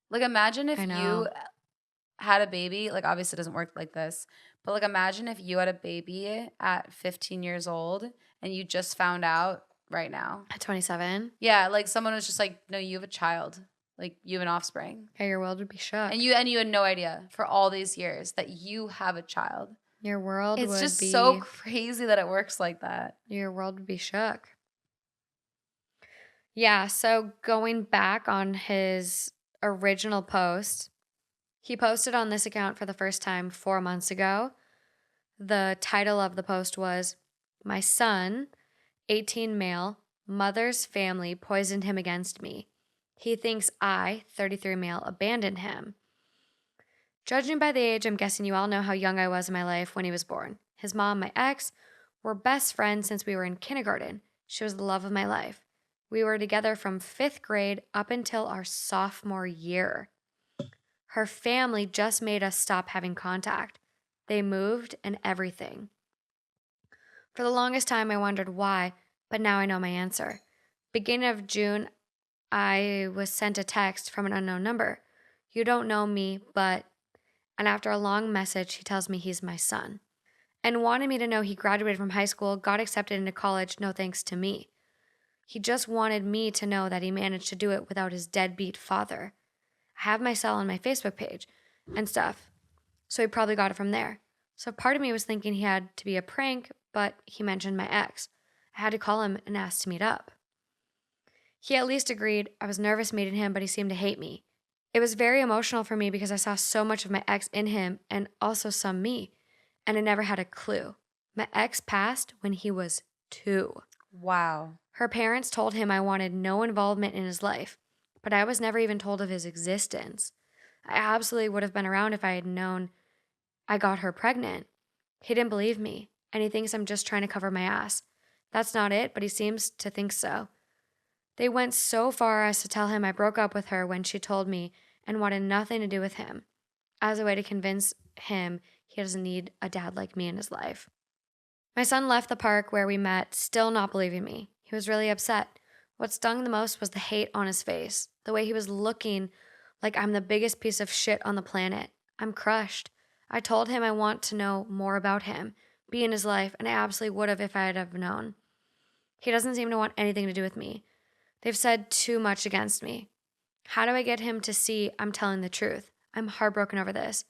Like imagine if you had a baby, like obviously it doesn't work like this, but like imagine if you had a baby at 15 years old and you just found out right now. At 27? Yeah, like someone was just like, no, you have a child. Like you have an offspring. Yeah, your world would be shook. And you had no idea for all these years that you have a child. Your world it's would just be so crazy that it works like that. Your world would be shook. Yeah, so going back on his original post, he posted on this account for the first time 4 months ago. The title of the post was, "My son, 18 male, mother's family poisoned him against me. He thinks I, 33 male, abandoned him." Judging by the age, I'm guessing you all know how young I was in my life when he was born. His mom, my ex, were best friends since we were in kindergarten. She was the love of my life. We were together from 5th grade up until our sophomore year. Her family just made us stop having contact. They moved and everything. For the longest time, I wondered why, but now I know my answer. Beginning of June, I was sent a text from an unknown number. "You don't know me, but..." And after a long message, he tells me he's my son. And wanted me to know he graduated from high school, got accepted into college, no thanks to me. He just wanted me to know that he managed to do it without his deadbeat father. I have my cell on my Facebook page and stuff, so he probably got it from there. So part of me was thinking he had to be a prank, but he mentioned my ex. I had to call him and ask to meet up. He at least agreed. I was nervous meeting him, but he seemed to hate me. It was very emotional for me because I saw so much of my ex in him and also some me, and I never had a clue. My ex passed when he was 2. Wow. Her parents told him I wanted no involvement in his life, but I was never even told of his existence. I absolutely would have been around if I had known I got her pregnant. He didn't believe me, and he thinks I'm just trying to cover my ass. That's not it, but he seems to think so. They went so far as to tell him I broke up with her when she told me and wanted nothing to do with him, as a way to convince him he doesn't need a dad like me in his life. My son left the park where we met, still not believing me. He was really upset. What stung the most was the hate on his face, the way he was looking like I'm the biggest piece of shit on the planet. I'm crushed. I told him I want to know more about him, be in his life, and I absolutely would have if I had have known. He doesn't seem to want anything to do with me. They've said too much against me. How do I get him to see I'm telling the truth? I'm heartbroken over this.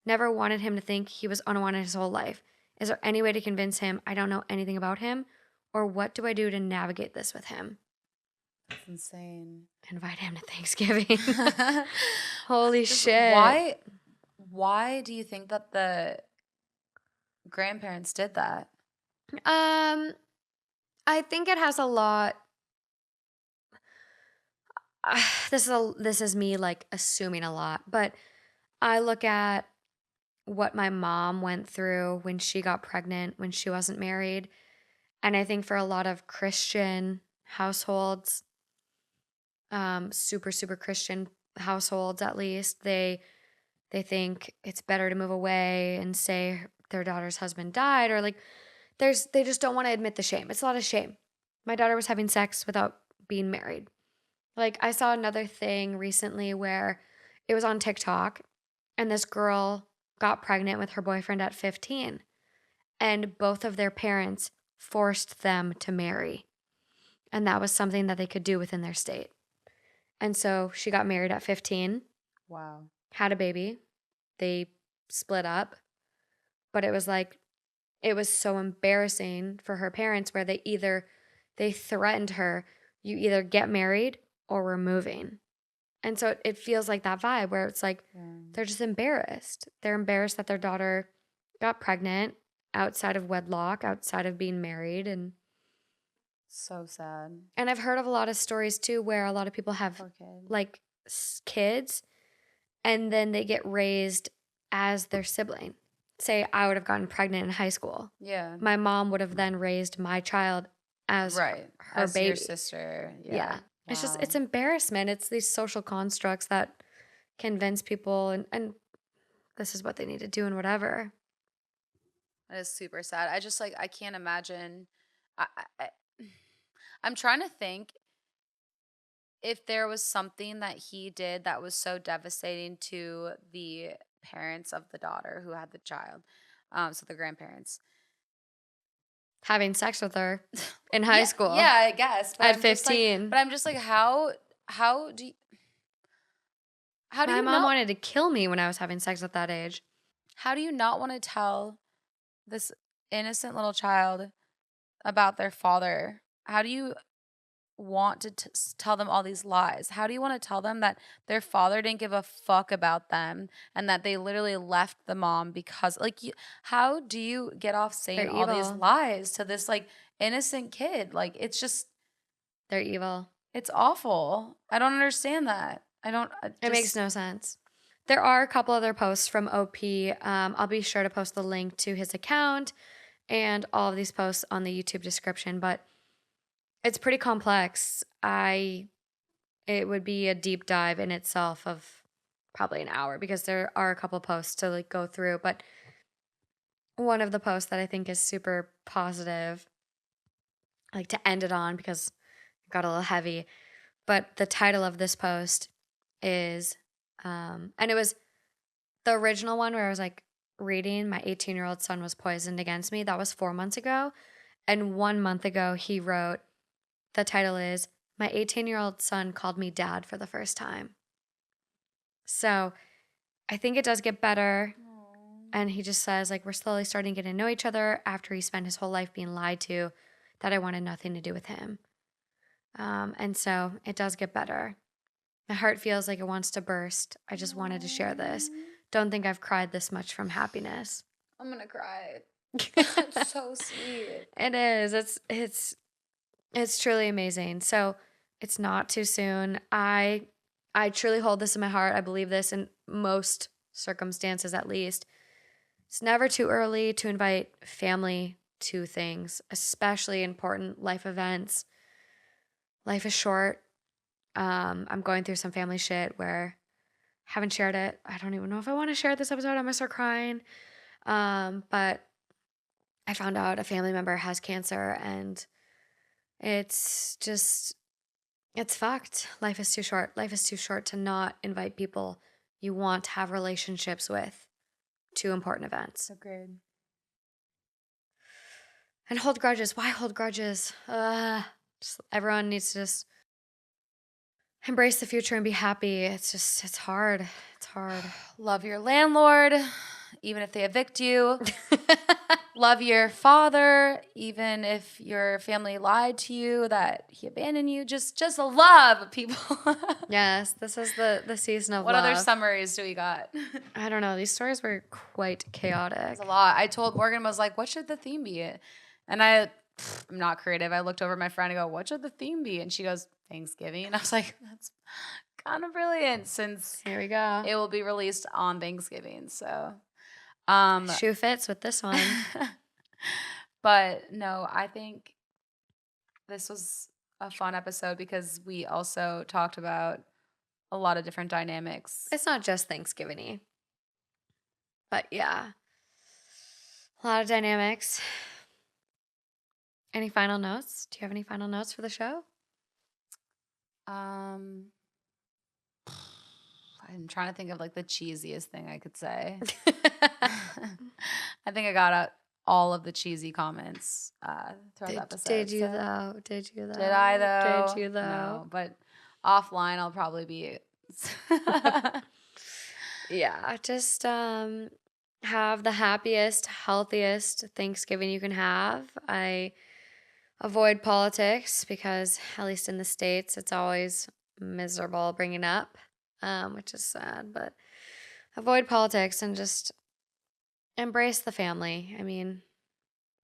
Never wanted him to think he was unwanted his whole life. Is there any way to convince him I don't know anything about him? Or what do I do to navigate this with him? That's insane. Invite him to Thanksgiving. Holy shit. Why do you think that the grandparents did that? I think it has a lot. This is me like assuming a lot, but I look at what my mom went through when she got pregnant, when she wasn't married, And I think for a lot of Christian households, super, super Christian households at least, they think it's better to move away and say their daughter's husband died, or like they just don't want to admit the shame. It's a lot of shame. My daughter was having sex without being married. Like I saw another thing recently where it was on TikTok and this girl got pregnant with her boyfriend at 15 and both of their parents forced them to marry. And that was something that they could do within their state. And so she got married at 15, Wow. had a baby. They split up. But it was like, it was so embarrassing for her parents where they threatened her, you either get married or we're moving. And so it feels like that vibe where it's like they're just embarrassed. They're embarrassed that their daughter got pregnant outside of wedlock, outside of being married. And So sad. I've heard of a lot of stories too where a lot of people have Poor kid. like kids and then they get raised as their sibling. Say I would have gotten pregnant in high school. Yeah. My mom would have then raised my child as Right. her As baby. your sister. Yeah. It's just, Wow. it's embarrassment. It's these social constructs that convince people and this is what they need to do and whatever. That is super sad. I just like I can't imagine. I I'm trying to think if there was something that he did that was so devastating to the parents of the daughter who had the child, so the grandparents. Having sex with her in high school. Yeah, I guess. But At I'm just like- 15. but I'm just like, how do you, how do My you mom not, wanted to kill me when I was having sex at that age. how do you not want to tell this innocent little child about their father? How do you want to tell them all these lies? How do you want to tell them that their father didn't give a fuck about them and that they literally left the mom because like how do you get off saying They're all these evil. lies to this like innocent kid? Like it's just They're evil. it's awful. I don't understand that. I don't It makes no sense. There are a couple other posts from OP. I'll be sure to post the link to his account and all of these posts on the YouTube description, but it's pretty complex. It would be a deep dive in itself of probably an hour because there are a couple posts to like go through, but one of the posts that I think is super positive, like to end it on because it got a little heavy, but the title of this post is, and it was the original one where I was like reading, my 18-year-old son was poisoned against me. That was 4 months ago. And 1 month ago, he wrote, the title is, my 18-year-old son called me dad for the first time. So I think it does get better. And he just says, like, we're slowly starting to get to know each other after he spent his whole life being lied to that I wanted nothing to do with him. And so it does get better. My heart feels like it wants to burst. I just wanted to share this. Don't think I've cried this much from happiness. I'm gonna cry. It's so sweet. It is. It's truly amazing. So it's not too soon. I truly hold this in my heart. I believe this in most circumstances, at least. It's never too early to invite family to things, especially important life events. Life is short. I'm going through some family shit where I haven't shared it. I don't even know if I want to share this episode. I'm gonna start crying. But I found out a family member has cancer and it's fucked. Life is too short. Life is too short to not invite people you want to have relationships with to important events. Agreed. And hold grudges. Why hold grudges? Everyone needs to just embrace the future and be happy. It's hard. It's hard. Love your landlord, even if they evict you. Love your father, even if your family lied to you that he abandoned you. Just love people. Yes, this is the season of What love. other summaries do we got? I don't know. These stories were quite chaotic. It's a lot. I told Morgan, I was like, what should the theme be? And I'm not creative. I looked over at my friend and go, what should the theme be? And she goes, Thanksgiving. And I was like, that's kind of brilliant since Here we go. it will be released on Thanksgiving. So Shoe fits with this one. But no, I think this was a fun episode because we also talked about a lot of different dynamics. It's not just Thanksgiving-y. But yeah. A lot of dynamics. Any final notes? Do you have any final notes for the show? I'm trying to think of like the cheesiest thing I could say. I think I got out all of the cheesy comments throughout the episode. Did you though? Did you though? Did I though? Did you though? No, but offline I'll probably be. Yeah, just have the happiest, healthiest Thanksgiving you can have. I avoid politics because, at least in the States, it's always miserable bringing up, which is sad. But avoid politics and just embrace the family. I mean,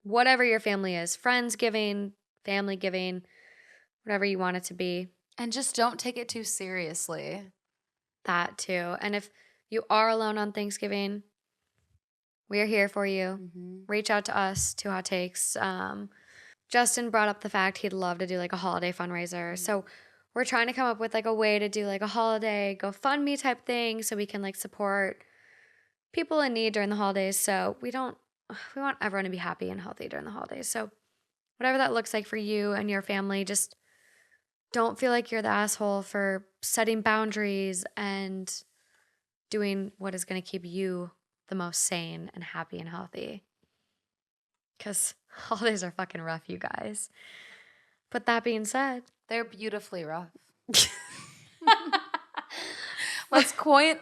whatever your family is, friends giving, family giving, whatever you want it to be. And just don't take it too seriously. That too. And if you are alone on Thanksgiving, we are here for you. Mm-hmm. Reach out to us, to Hot Takes. Justin brought up the fact he'd love to do like a holiday fundraiser. Mm-hmm. So we're trying to come up with like a way to do like a holiday GoFundMe type thing so we can like support people in need during the holidays. So we want everyone to be happy and healthy during the holidays. So whatever that looks like for you and your family, just don't feel like you're the asshole for setting boundaries and doing what is going to keep you the most sane and happy and healthy. Because holidays are fucking rough, you guys. But that being said, they're beautifully rough. Let's coin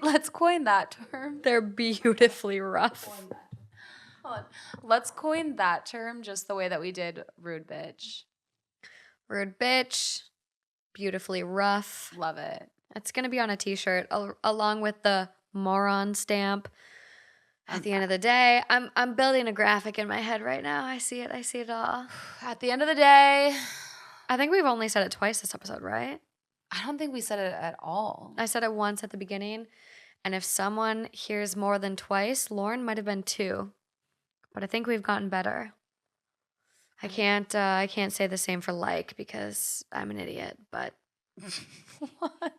that term. They're beautifully rough. Hold on. Let's coin that term just the way that we did rude bitch. Rude bitch. Beautifully rough. Love it. It's going to be on a t-shirt along with the moron stamp. At the end of the day, I'm building a graphic in my head right now. I see it all. At the end of the day, I think we've only said it twice this episode, right? I don't think we said it at all. I said it once at the beginning, and if someone hears more than twice, Lauren might have been 2. But I think we've gotten better. I can't say the same for like because I'm an idiot, but What?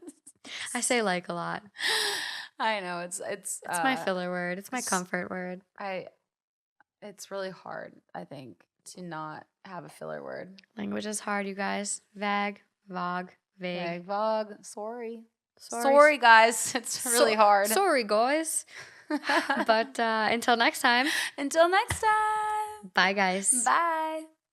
I say like a lot. I know it's my filler word. It's my comfort word. It's really hard, I think, to not have a filler word. Language is hard, you guys. Vague, vague, vague. Vague. Sorry, guys. It's really hard. Sorry, guys. But until next time. Until next time. Bye, guys. Bye.